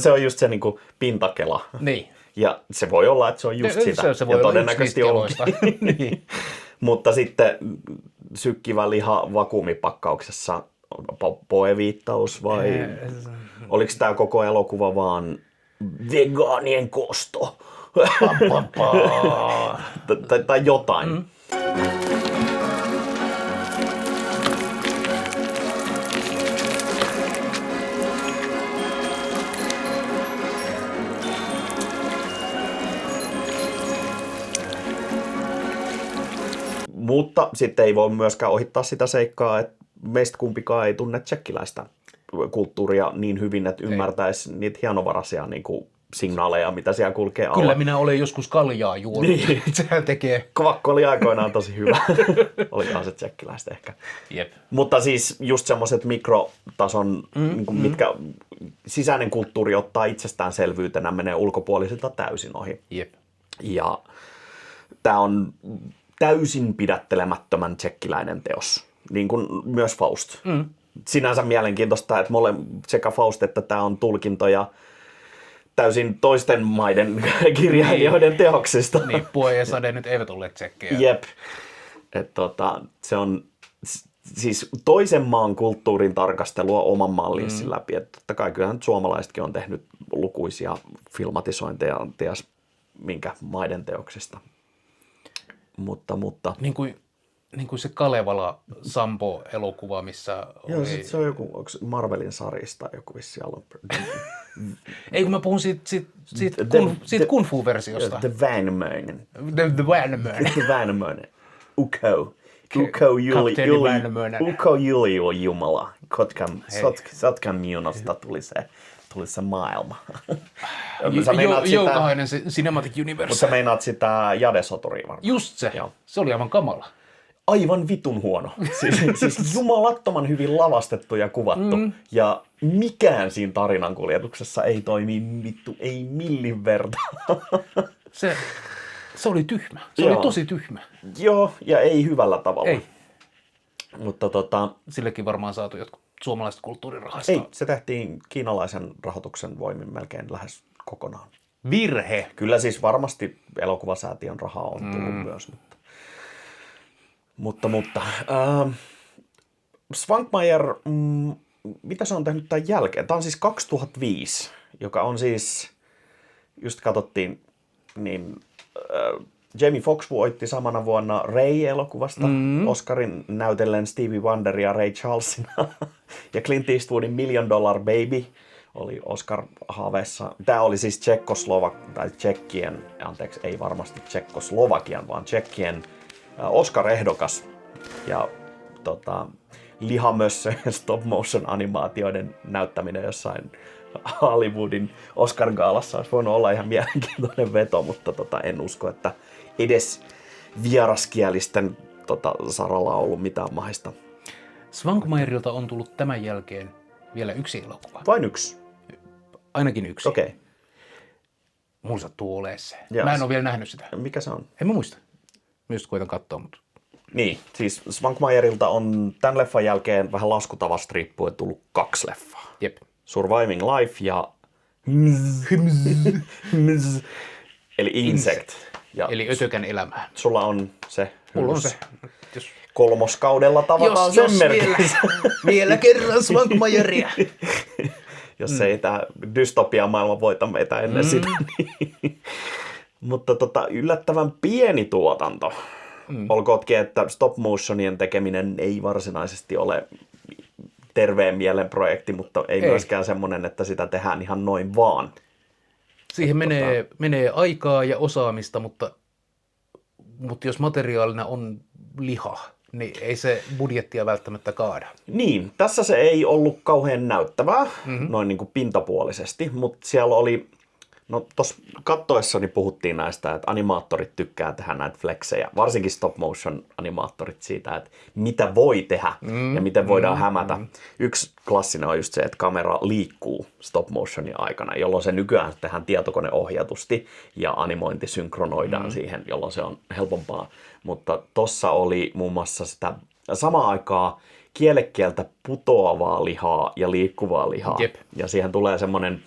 Se on just se niin kuin pintakela. Niin. Ja se voi olla, että se on just sitä. Se voi ja olla todennäköisesti onkin. Niin. Mutta sitten sykkivä liha vakuumipakkauksessa, poe-viittaus vai oliko tämä koko elokuva vaan vegaanien kosto? tai jotain. Mutta sitten ei voi myöskään ohittaa sitä seikkaa, että meistä kumpikaan ei tunne tsekkiläistä kulttuuria niin hyvin, että ymmärtäisi niitä hienovaraisia niin kuin signaaleja, mitä siellä kulkee alla. Kyllä minä olen joskus kaljaa juonut. Niin. Sehän tekee. Kvakko oli aikoinaan tosi hyvä. Olikohan se tsekkiläistä ehkä. Jep. Mutta siis just semmoiset mikrotason, niin kuin mitkä sisäinen kulttuuri ottaa itsestäänselvyytenä, menee ulkopuolisilta täysin ohi. Jep. Ja tämä on täysin pidättelemättömän tsekkiläinen teos, niin kuin myös Faust. Sinänsä mielenkiintoista, että sekä Faust että tämä on tulkintoja täysin toisten maiden kirjailijoiden teoksista. Niin, Poe ja Sade nyt eivät olleet tsekkejä. Jep. Se on siis toisen maan kulttuurin tarkastelua oman mallinsin läpi. Et totta kai kyllähän nyt suomalaisetkin on tehnyt lukuisia filmatisointeja ties minkä maiden teoksista. Mutta. Niin kuin se Kalevala Sampo-elokuva, missä Joo, oli... se on joku, onko Marvelin sarjista joku vissi alun. Ei, kun mä puhun siitä kung fu-versiosta. The Väinämöinen. The Väinämöinen. The Väinämöinen. Ukko Kapteeni Väinämöinen. Ukko Julio Jumala. Sotkan miunosta tuli se maailma. Joukahainen se Cinematic Universe. Mutta sä meinaat sitä Jade-soturia varmaan. Just se. Joo. Se oli aivan kamala. Aivan vitun huono. Siis jumalattoman hyvin lavastettu ja kuvattu. Ja mikään siinä tarinankuljetuksessa ei toimi vittu, ei millin verta. Se oli tyhmä. Se oli tosi tyhmä. Joo, ja ei hyvällä tavalla. Ei. Mutta Sillekin varmaan saatu jotkut suomalaiset kulttuurirahasta. ei, se tehtiin kiinalaisen rahoituksen voimin melkein lähes kokonaan. Virhe. Kyllä siis varmasti elokuvasäätiön rahaa on tullut myös, mutta Svankmajer, mitä se on tehnyt tämän jälkeen? Tämä on siis 2005, joka on siis, just katsottiin, niin Jamie Foxx voitti samana vuonna Ray-elokuvasta Oscarin näytellen Stevie Wonder ja Ray Charlesina. Ja Clint Eastwoodin $1 Million Baby oli Oscar-haaveessa. Tämä oli siis Tšekkien, anteeksi, ei varmasti Tšekkoslovakian, vaan Tšekkien Oscar-ehdokas. Ja lihamössö stop motion animaatioiden näyttäminen jossain Hollywoodin Oscar-gaalassa olisi voinut olla ihan mielenkiintoinen veto, mutta en usko, että edes vieraskielisten saralla on ollut mitään mahista. Svankmajerilta on tullut tämän jälkeen vielä yksi elokuva. Vain yksi? Ainakin yksi. Okei. Okay. Mulla sattuu olemaan se. Yes. Mä en ole vielä nähnyt sitä. Mikä se on? En mä muista. Mä just koitan katsoa, mutta... Niin, siis Svankmajerilta on tämän leffan jälkeen vähän laskutavasta riippuen tullut 2 leffaa. Jep. Surviving Life ja eli Insect. Ja Eli ötökän elämää. sulla on se. Mulla on se. Jos 3. kaudella tavataan sen merkiksi. Vielä kerran Svankmajeria. Jos ei tämä dystopia maailma voita meitä ennen sitä. Niin. Mutta yllättävän pieni tuotanto. Olkootkin, että stop motionien tekeminen ei varsinaisesti ole terveen mielen projekti, mutta ei myöskään semmoinen, että sitä tehdään ihan noin vaan. Siihen menee aikaa ja osaamista, mutta jos materiaalina on liha, niin ei se budjettia välttämättä kaada. Niin, tässä se ei ollut kauhean näyttävää, noin niin kuin pintapuolisesti, mutta siellä oli, no tuossa kattoessani puhuttiin näistä, että animaattorit tykkää tehdä näitä flexejä, varsinkin stop motion animaattorit siitä, että mitä voi tehdä ja miten voidaan hämätä. Yksi klassinen on just se, että kamera liikkuu stop motionin aikana, jolloin se nykyään tehdään tietokoneohjatusti ja animointi synkronoidaan siihen, jolloin se on helpompaa. Mutta tossa oli muun muassa sitä samaan aikaan kielekieltä putoavaa lihaa ja liikkuvaa lihaa. Jep. Ja siihen tulee semmoinen,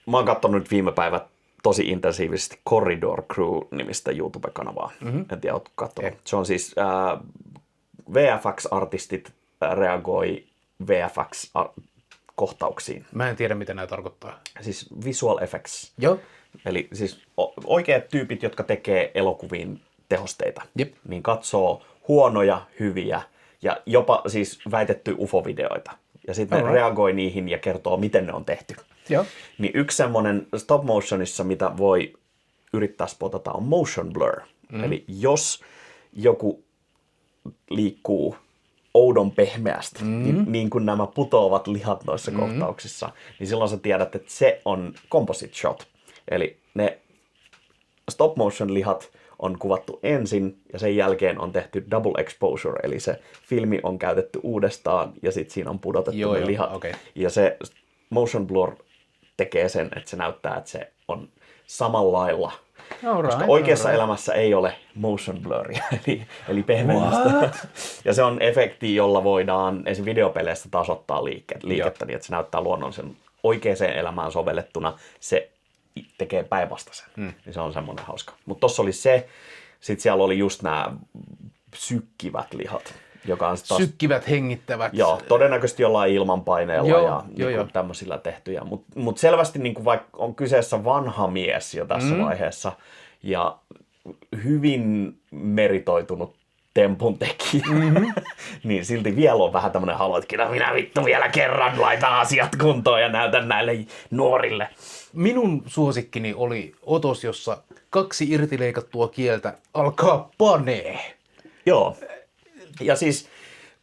mä oon katsonut nyt viime päivät tosi intensiivisesti Corridor Crew-nimistä YouTube-kanavaa. En tiedä, ootko katsonut. Se on siis VFX-artistit reagoi VFX-kohtauksiin. Mä en tiedä, mitä nämä tarkoittaa. Siis visual effects. Joo. Eli siis oikeat tyypit, jotka tekee elokuviin tehosteita, Jep. niin katsoo huonoja, hyviä ja jopa siis väitetty UFO-videoita. Ja sitten ne reagoi niihin ja kertoo, miten ne on tehty. Joo. Niin yksi semmoinen stop motionissa, mitä voi yrittää spotata, on motion blur. Eli jos joku liikkuu oudon pehmeästi, niin kuin nämä putoavat lihat noissa kohtauksissa, niin silloin sä tiedät, että se on composite shot. Eli ne stop motion lihat on kuvattu ensin ja sen jälkeen on tehty double exposure, eli se filmi on käytetty uudestaan ja sitten siinä on pudotettu ne lihat. Okay. Ja se motion blur tekee sen, että se näyttää, että se on samalla lailla. Koska oikeassa elämässä ei ole motion bluria, eli pehmennystä. Ja se on efekti, jolla voidaan esim. Videopeleissä tasoittaa liikettä niin, että se näyttää luonnollisen oikeaan elämään sovellettuna se tekee päinvastaisen. Niin se on semmoinen hauska. Mutta tossa oli se, sitten siellä oli just nämä sykkivät lihat, joka on taas... Sykkivät, hengittävät. Joo, todennäköisesti jollain ilmanpaineella ja niin tämmöisillä tehtyjä. Mutta selvästi niin vaikka on kyseessä vanha mies jo tässä vaiheessa ja hyvin meritoitunut tempun tekijä, niin silti vielä on vähän tämmöinen halu, että kyllä minä vittu vielä kerran laitan asiat kuntoon ja näytän näille nuorille. Minun suosikkini oli otos, jossa 2 irtileikattua kieltä alkaa panee. Joo. Ja siis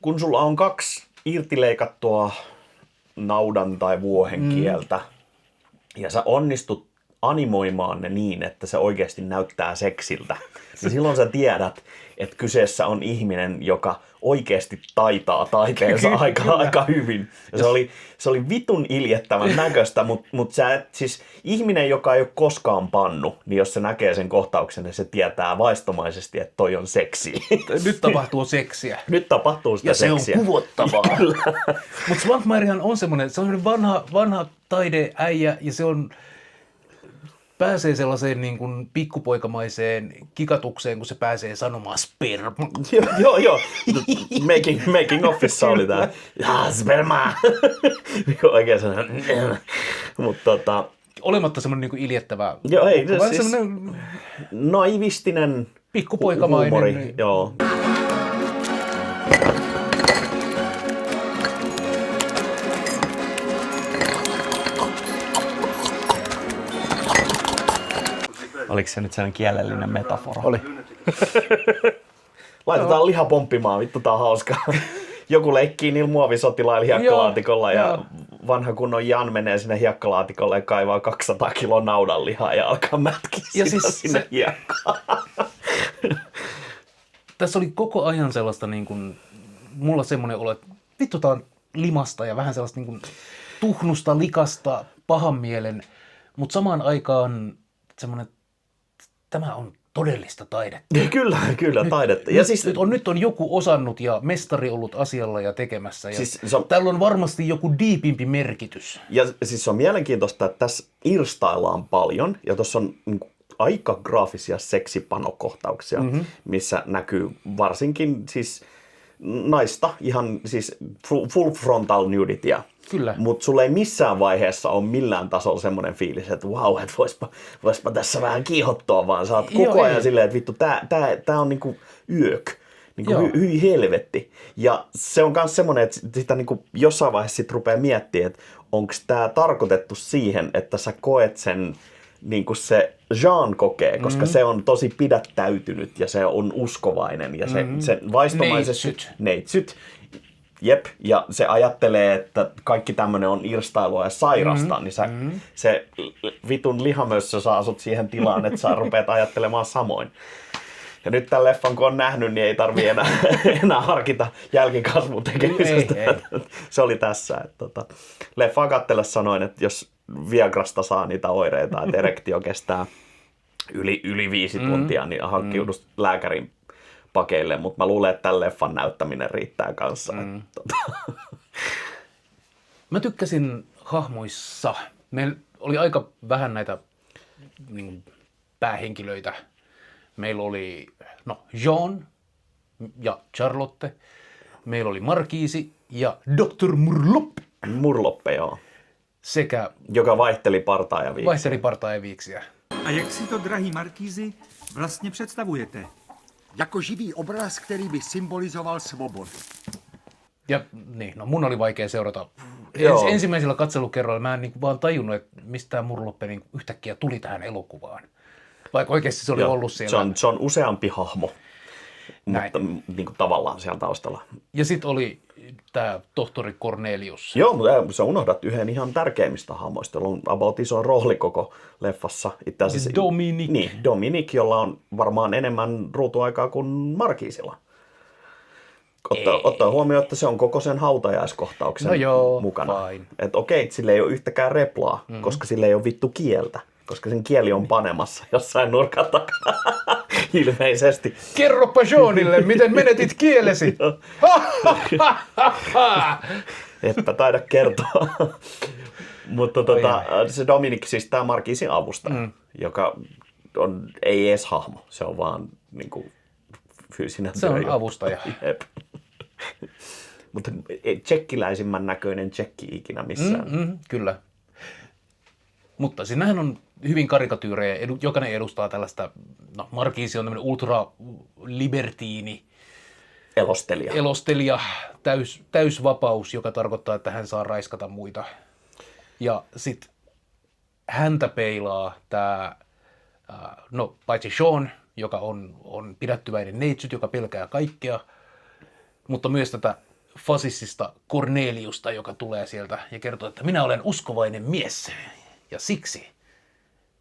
kun sulla on 2 irtileikattua naudan tai vuohen kieltä ja sä onnistut animoimaan ne niin, että se oikeasti näyttää seksiltä, niin silloin sä tiedät, että kyseessä on ihminen, joka oikeasti taitaa taiteensa aika hyvin. Ja se oli vitun iljettävän näköistä, mutta siis ihminen, joka ei ole koskaan pannu, niin jos se näkee sen kohtauksen, niin se tietää vaistomaisesti, että toi on seksiä. Nyt tapahtuu seksiä. Nyt tapahtuu sitä seksiä. Ja se on kuvottavaa. Mutta Svankmaerihan on semmoinen vanha taideäijä ja se on... Pääsee sellaiseen niin kuin pikkupoikamaiseen kikatukseen, kun se pääsee sanomaan sperma. Joo. Making offissa oli tää. Sperma. Oikein sellainen. Mutta olematta semmoinen niin kuin iljettävä. Joo, ei. Vaan Siis semmoinen naivistinen pikkupoikamainen. Huumori, joo. Oliko se nyt sellainen kielellinen metafora? Oli. Laitetaan liha pomppimaan, vittu tää on hauskaa. Joku leikkii niillä muovisotilailla hiekkalaatikolla ja vanha kunnon Jan menee sinne hiekkalaatikolle ja kaivaa 200 kiloa naudanlihaa ja alkaa mätkiä ja sitä siis sinne hiekkaan. Tässä oli koko ajan sellaista niin kuin, mulla semmoinen olo, että vittu tää on limasta ja vähän sellaista niin kuin tuhnusta, likasta, pahan mielen, mutta samaan aikaan semmoinen, tämä on todellista taidetta. Kyllä, taidetta. Ja nyt on joku osannut ja mestari ollut asialla ja tekemässä. Ja siis täällä on varmasti joku diipimpi merkitys. Ja siis se on mielenkiintoista, että tässä irstaillaan paljon ja tuossa on aika graafisia seksipanokohtauksia, missä näkyy varsinkin siis naista, ihan siis full frontal nuditya. Kyllä. Mutta sulla ei missään vaiheessa ole millään tasolla semmoinen fiilis, että vau, että voispa tässä vähän kiihottua, vaan sä oot koko ajan silleen, että vittu, tää on niinku yök. Niinku hyi helvetti. Ja se on myös semmoinen, että sitä niinku jossain vaiheessa sit rupeaa miettimään, että onko tämä tarkoitettu siihen, että sä koet sen, niin kuin se Jean kokee, koska se on tosi pidättäytynyt ja se on uskovainen ja se vaistomaisesti... Neitsyt. Jep, ja se ajattelee, että kaikki tämmöinen on irstailua ja sairasta, niin se vitun lihamössö saa sut siihen tilaan, että sä rupeat ajattelemaan samoin. Ja nyt tämän leffan kun on nähnyt, niin ei tarvii enää harkita jälkikasvun tekemisestä. Ei. Se oli tässä. Että leffaa katsella sanoin, että jos Viagrasta saa niitä oireita, että erektio kestää yli 5 tuntia, niin hankkiudu lääkärin pakeille, mutta mä luulen, että tämän leffan näyttäminen riittää kanssa. Mä tykkäsin hahmoissa. Meillä oli aika vähän näitä niin kuin päähenkilöitä. Meillä oli Jean ja Charlotte. Meillä oli Markiisi ja Dr. Murloppe. Murloppe, joo. Sekä... Joka vaihteli partaa ja viiksiä. Vaihteli partaa ja viiksiä. A jak si to, drahý Markízi, vlastně představujete? Jako živý obraz, který by symbolizoval svobodu. Ja niin, mun oli vaikea seurata. Ensimmäisellä katselukerralla mä en niin vaan tajunnut, että mistä tämä Murloppe niin yhtäkkiä tuli tähän elokuvaan. Vaikka oikeasti se oli ollut siellä. Se on useampi hahmo, mutta niin kuin tavallaan siellä taustalla. Ja sitten oli tämä tohtori Cornelius. Joo, mutta sä unohdat yhden ihan tärkeimmistä hahmoista, jolla on about iso rooli koko leffassa. Itse asiassa, Dominic. Niin, Dominic, jolla on varmaan enemmän ruutuaikaa kuin Markiisilla. Ottaa huomioon, että se on koko sen hautajaiskohtauksen mukana. Että okei, sillä ei ole yhtäkään replaa, koska sillä ei ole vittu kieltä. Koska sen kieli on panemassa jossain nurkan takana. Ilmeisesti. Kerropa Jeanille, miten menetit kielesi. Etpä taida kertoa. Mutta se Dominic, siis tämä Markisin avustaja, joka ei edes hahmo, se on vaan niinku fyysinen Se on työjohtaja. avustaja. Jep. Mutta tsekkiläisimmän näköinen tsekki ikinä missään. Kyllä. Mutta siinähän on hyvin karikatyyrejä. Jokainen edustaa tällaista, no Marquise on tämmöinen ultralibertiini, elostelija, täysvapaus, joka tarkoittaa, että hän saa raiskata muita. Ja sitten häntä peilaa tämä, no paitsi Sean, joka on pidättyväinen neitsyt, joka pelkää kaikkea, mutta myös tätä fasistista Corneliusta, joka tulee sieltä ja kertoo, että minä olen uskovainen mies ja siksi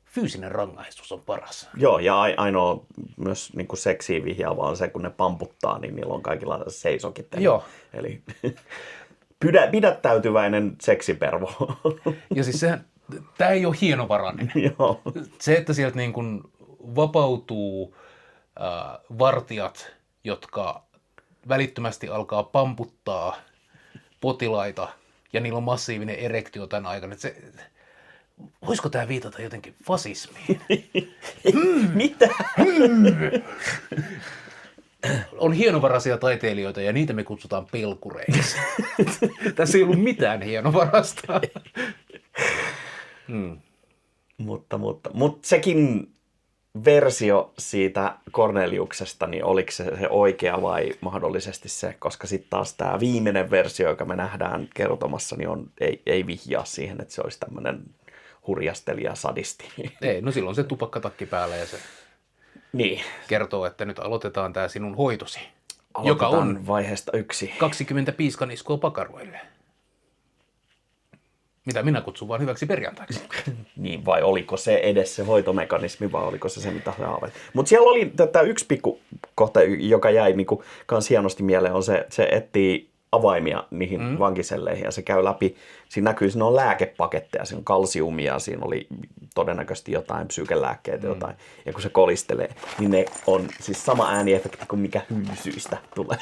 fyysinen rangaistus on paras. Joo, ja ainoa myös niin kuin seksiin vihjaava on se, kun ne pamputtaa, niin niillä on kaikilla seisokit. Joo. Eli pidättäytyväinen seksipervo. Ja siis tämä ei ole hienovarainen. Joo. Se, että sieltä niin kuin vapautuu vartijat, jotka välittömästi alkaa pamputtaa potilaita ja niillä on massiivinen erektio tämän aikana. Voisiko tämä viitata jotenkin fasismiin? Mitä? On hienovaraisia taiteilijoita ja niitä me kutsutaan pelkureiksi. Tässä ei ollut mitään hienovarasta. Mutta sekin versio siitä Corneliuksesta, niin oliko se oikea vai mahdollisesti se, koska sitten taas tämä viimeinen versio, joka me nähdään kertomassa, niin ei vihjaa siihen, että se olisi tämmöinen hurjastelija sadisti. Ei, no silloin se tupakkatakki päällä ja se Niin. kertoo, että nyt aloitetaan tämä sinun hoitosi, Aloitetaan joka on vaiheesta 1. 20 piiskaniskoa pakaroille. Mitä minä kutsun vaan hyväksi perjantaiksi. Niin, vai oliko se edes se hoitomekanismi, vai oliko se mitä se haaveitti. Mutta siellä oli tätä yksi pikku kohta, joka jäi niinku kans hienosti mieleen, on se etsii avaimia niihin vankiselleihin ja se käy läpi. Siinä näkyy, siinä on lääkepaketteja, siinä on kalsiumia, siinä oli todennäköisesti jotain psykelääkkeitä, jotain. Ja kun se kolistelee, niin ne on siis sama ääniefekti kuin mikä hyysyistä tulee.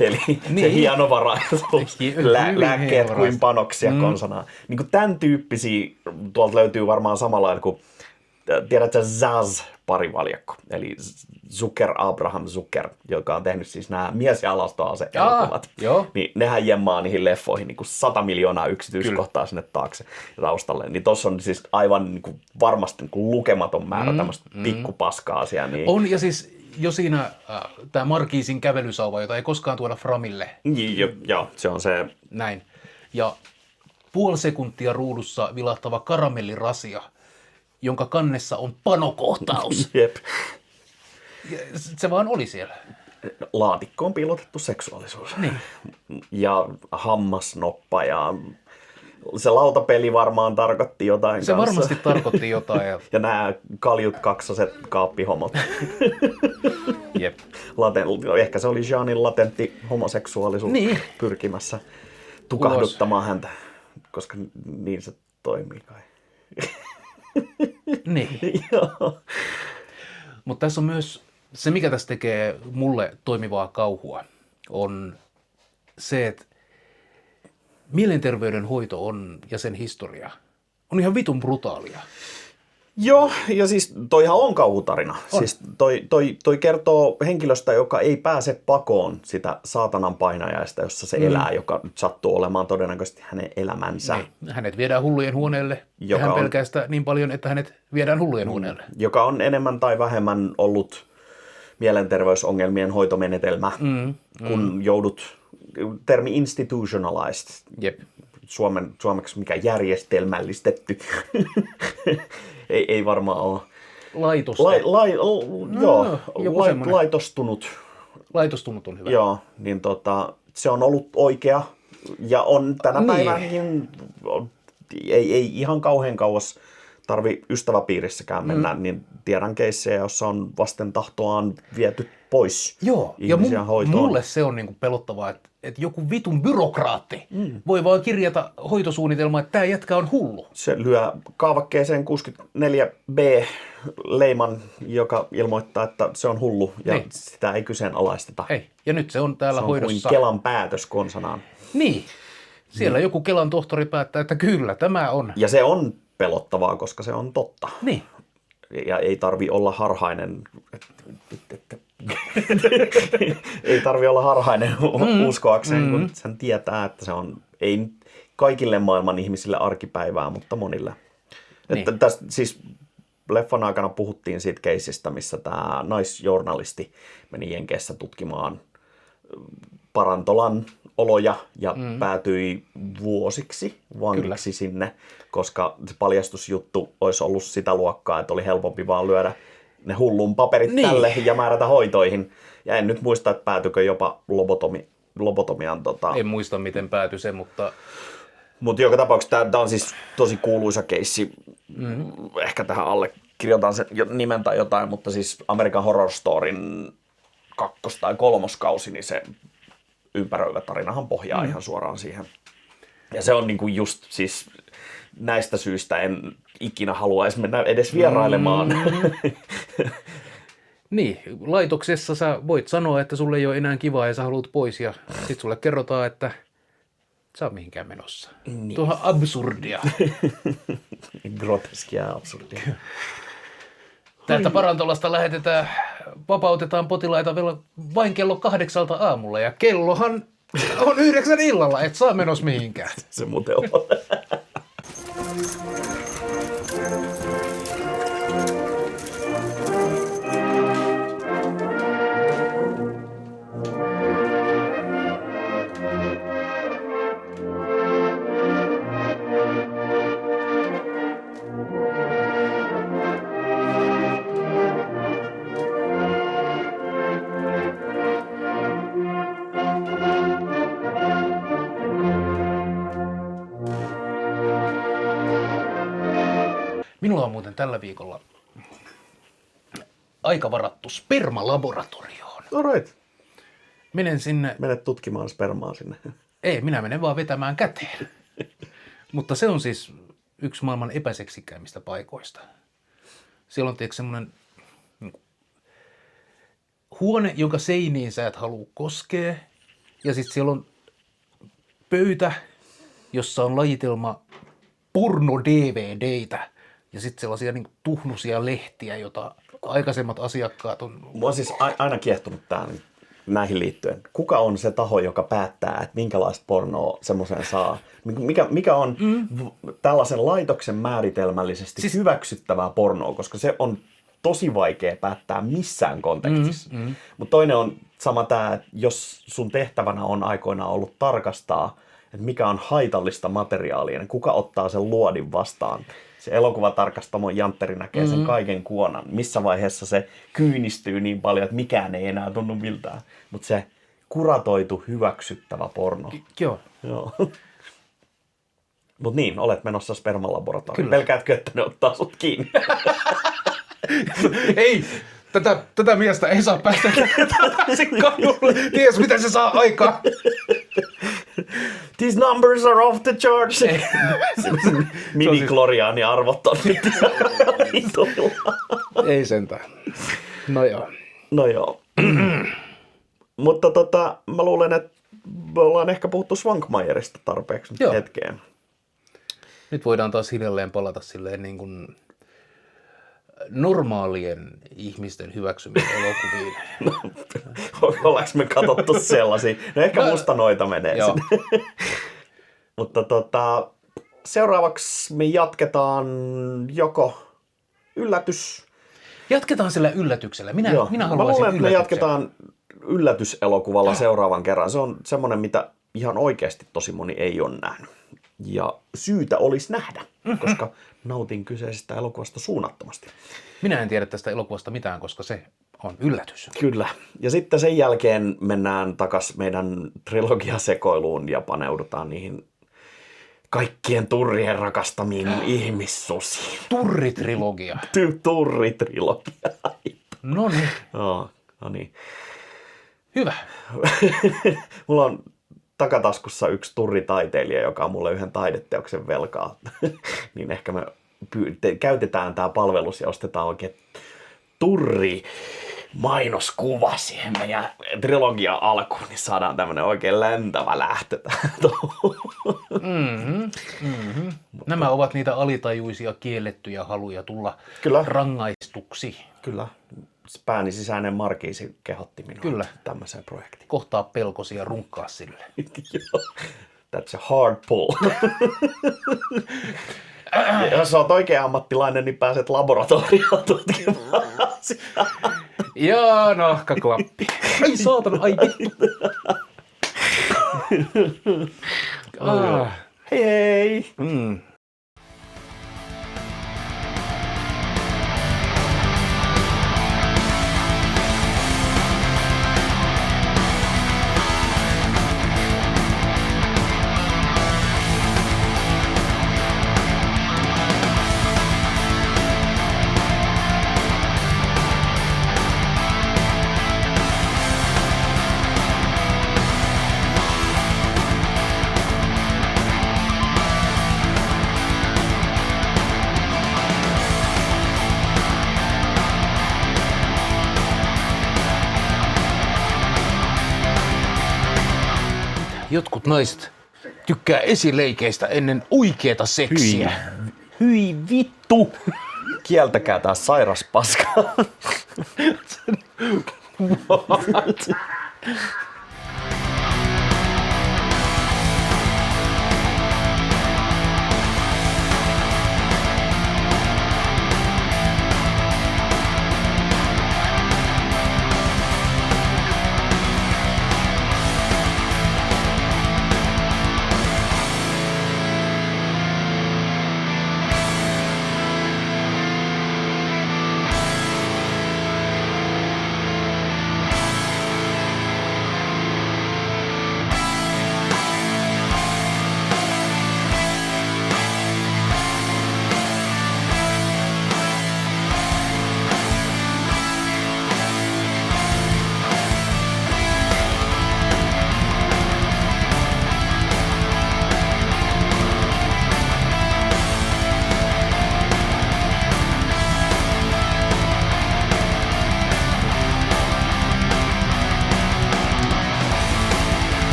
Eli se hienovaraisuus, lääkkeet kuin panoksia konsonaan. Niin kuin tämän tyyppisiä, tuolta löytyy varmaan samalla lailla kuin, tiedätkö, Zaz-parivaljakko, eli Abraham Zucker, joka on tehnyt siis nämä mies- ja alastoase-elokuvat. Niin nehän jemmaa niihin leffoihin niin kuin 100 miljoonaa yksityiskohtaa sinne taakse taustalle. Niin tossa on siis aivan niin kuin varmasti niin kuin lukematon määrä tämmöistä pikkupaskaa siellä. Niin... On, ja siis jo siinä tämä Markisin kävelysauva, jota ei koskaan tuoda framille. Joo, se on se. Näin. Ja puoli sekuntia ruudussa vilahtava karamellirasia, jonka kannessa on panokohtaus. Jep. Se vaan oli siellä. Laatikkoon piilotettu seksuaalisuus. Niin. Ja hammasnoppa ja se lautapeli varmaan tarkoitti jotain Se kanssa. varmasti tarkoitti jotain. Ja nämä kaljut kaksoset kaappihomot. Jep. Ehkä se oli Jeanin latentti homoseksuaalisuus pyrkimässä tukahduttamaan häntä, koska niin se toimii kai. Niin. Joo. Mutta tässä on myös se, mikä tässä tekee mulle toimivaa kauhua, on se, että mielenterveyden hoito on ja sen historia on ihan vitun brutaalia. Joo, ja siis toihan on kauhutarina. Siis toi kertoo henkilöstä, joka ei pääse pakoon sitä saatanan painajaista, jossa se elää, joka nyt sattuu olemaan todennäköisesti hänen elämänsä. Niin. Hänet viedään hullujen huoneelle ja hän pelkää sitä niin paljon, että hänet viedään hullujen huoneelle. Joka on enemmän tai vähemmän ollut mielenterveysongelmien hoitomenetelmä, kun joudut, termi institutionalized, Jep. Suomeksi mikä järjestelmällistetty, ei varmaan ole. Laitostunut. Laitostunut on hyvä. Joo, niin se on ollut oikea ja on tänä päivänäkin, ei ihan kauhean kauas tarvi ystäväpiirissäkään mennä, niin tiedän keissejä, jossa on vasten tahtoaan viety pois ihmisiä hoitoon. Mulle se on niinku pelottavaa, että joku vitun byrokraatti voi vaan kirjata hoitosuunnitelmaa, että tämä jätkä on hullu. Se lyö kaavakkeeseen 64B leiman, joka ilmoittaa, että se on hullu ja sitä ei kyseenalaisteta. Ei. Ja nyt se on täällä se on hoidossa. kuin Kelan päätös konsanaan. Niin. Siellä joku Kelan tohtori päättää, että kyllä, tämä on. Ja se on pelottavaa, koska se on totta. Niin. Ja ei tarvi olla harhainen. Ei tarvi olla harhainen uskoakseen, kun sen tietää, että se on ei kaikille maailman ihmisille arkipäivää, mutta monille. Niin. Että tästä, siis leffan aikana puhuttiin siitä keisistä, missä tämä naisjournalisti meni Jenkeissä tutkimaan parantolan oloja ja päätyi vuosiksi vangiksi sinne, koska se paljastusjuttu olisi ollut sitä luokkaa, että oli helpompi vaan lyödä ne hullun paperit tälle ja määrätä hoitoihin. Ja en nyt muista, että päätyikö jopa lobotomian. En muista, miten päätyi se, mutta Mutta joka tapauksessa tämä on siis tosi kuuluisa keissi. Ehkä tähän alle kirjoitan sen nimen tai jotain, mutta siis American Horror Storyn 2. tai 3. kausi, niin se ympäröivä tarinahan pohjaa ihan suoraan siihen. Ja se on niinku just siis näistä syistä en ikinä haluaisi mennä edes vierailemaan. niin, laitoksessa sä voit sanoa, että sulle ei ole enää kivaa ja sä haluat pois ja sit sulle kerrotaan, että sä oot mihinkään menossa. Niin. Tuohan absurdia. Groteskia ja absurdia. Täältä parantolasta vapautetaan potilaita vielä vain kello 8 aamulla ja kellohan on 9 illalla, et saa menossa mihinkään. Se muuten on. Minulla on muuten tällä viikolla aika varattu spermalaboratorioon. Alright. Menen sinne. Menet tutkimaan spermaa sinne. Ei, minä menen vaan vetämään käteen. Mutta se on siis yksi maailman epäseksikkäimmistä paikoista. Siellä on tietysti semmoinen huone, jonka seiniin sä et halua koskea. Ja sitten siellä on pöytä, jossa on lajitelma porno-DVDitä. Ja sitten sellaisia niin tuhnusia lehtiä, joita aikaisemmat asiakkaat on. Mua on siis aina kiehtonut tämä näihin liittyen. Kuka on se taho, joka päättää, että minkälaista pornoa semmoiseen saa? Mikä on tällaisen laitoksen määritelmällisesti hyväksyttävää pornoa? Koska se on tosi vaikea päättää missään kontekstissa. Mutta toinen on sama tämä, että jos sun tehtävänä on aikoinaan ollut tarkastaa, että mikä on haitallista materiaalia, niin kuka ottaa sen luodin vastaan? Se elokuvatarkastamon jantteri näkee sen kaiken kuonan. Missä vaiheessa se kyynistyy niin paljon, että mikään ei enää tunnu miltään. Mutta se kuratoitu, hyväksyttävä porno. Joo. Mutta niin, olet menossa spermalaboratorioon. Pelkäätkö, että ne ottaa sut kiinni? Ei, tätä miestä ei saa päästä takaisin kadulle. Ties, mitä se saa aikaan. These numbers are off the charts. Mini-kloriaani arvot on nyt Ei sentään. No joo. Mutta mä luulen, että me ollaan ehkä puhuttu Svankmajerista tarpeeksi hetkeen. Nyt voidaan taas hiljalleen palata silleen niin kuin normaalien ihmisten hyväksymien elokuviin. Ollaanko me katsottu sellaisia? No ehkä musta noita menee sinne. Mutta seuraavaksi me jatketaan joko yllätys. Jatketaan sillä yllätyksellä. Minä haluaisin mä luulen, että me yllätyksen. jatketaan yllätyselokuvalla seuraavan kerran. Se on semmoinen, mitä ihan oikeasti tosi moni ei ole nähnyt. Ja syytä olisi nähdä, koska nautin kyseisestä elokuvasta suunnattomasti. Minä en tiedä tästä elokuvasta mitään, koska se on yllätys. Kyllä. Ja sitten sen jälkeen mennään takaisin meidän trilogiasekoiluun ja paneudutaan niihin kaikkien turrien rakastamiin ihmissusiin. Turritrilogia. Turritrilogia. No niin. No niin. Hyvä. Mulla on takataskussa yksi turritaiteilija, joka on mulle yhden taideteoksen velkaa. Niin ehkä me käytetään tämä palvelus ja ostetaan oikein turri mainoskuva siihen meidän trilogia alkuun, niin saadaan tämmönen oikein lentävä lähtö. Nämä ovat niitä alitajuisia kiellettyjä haluja tulla Kyllä. rangaistuksi. Kyllä. Pääni sisäinen Markiisi kehotti minua Kyllä. tämmöiseen projektiin. Kohtaa pelkosi ja runkkaa sille. Joo. That's a hard pull. Jos olet oikein ammattilainen, niin pääset laboratorioon tutkimaan asiaa. Ja nahkaklappi. Ai saatana, ai vittu. Hei hei! Jotkut naiset tykkää esileikeistä ennen oikeeta seksiä. Hyi vittu! Kieltäkää tää sairas paska. What?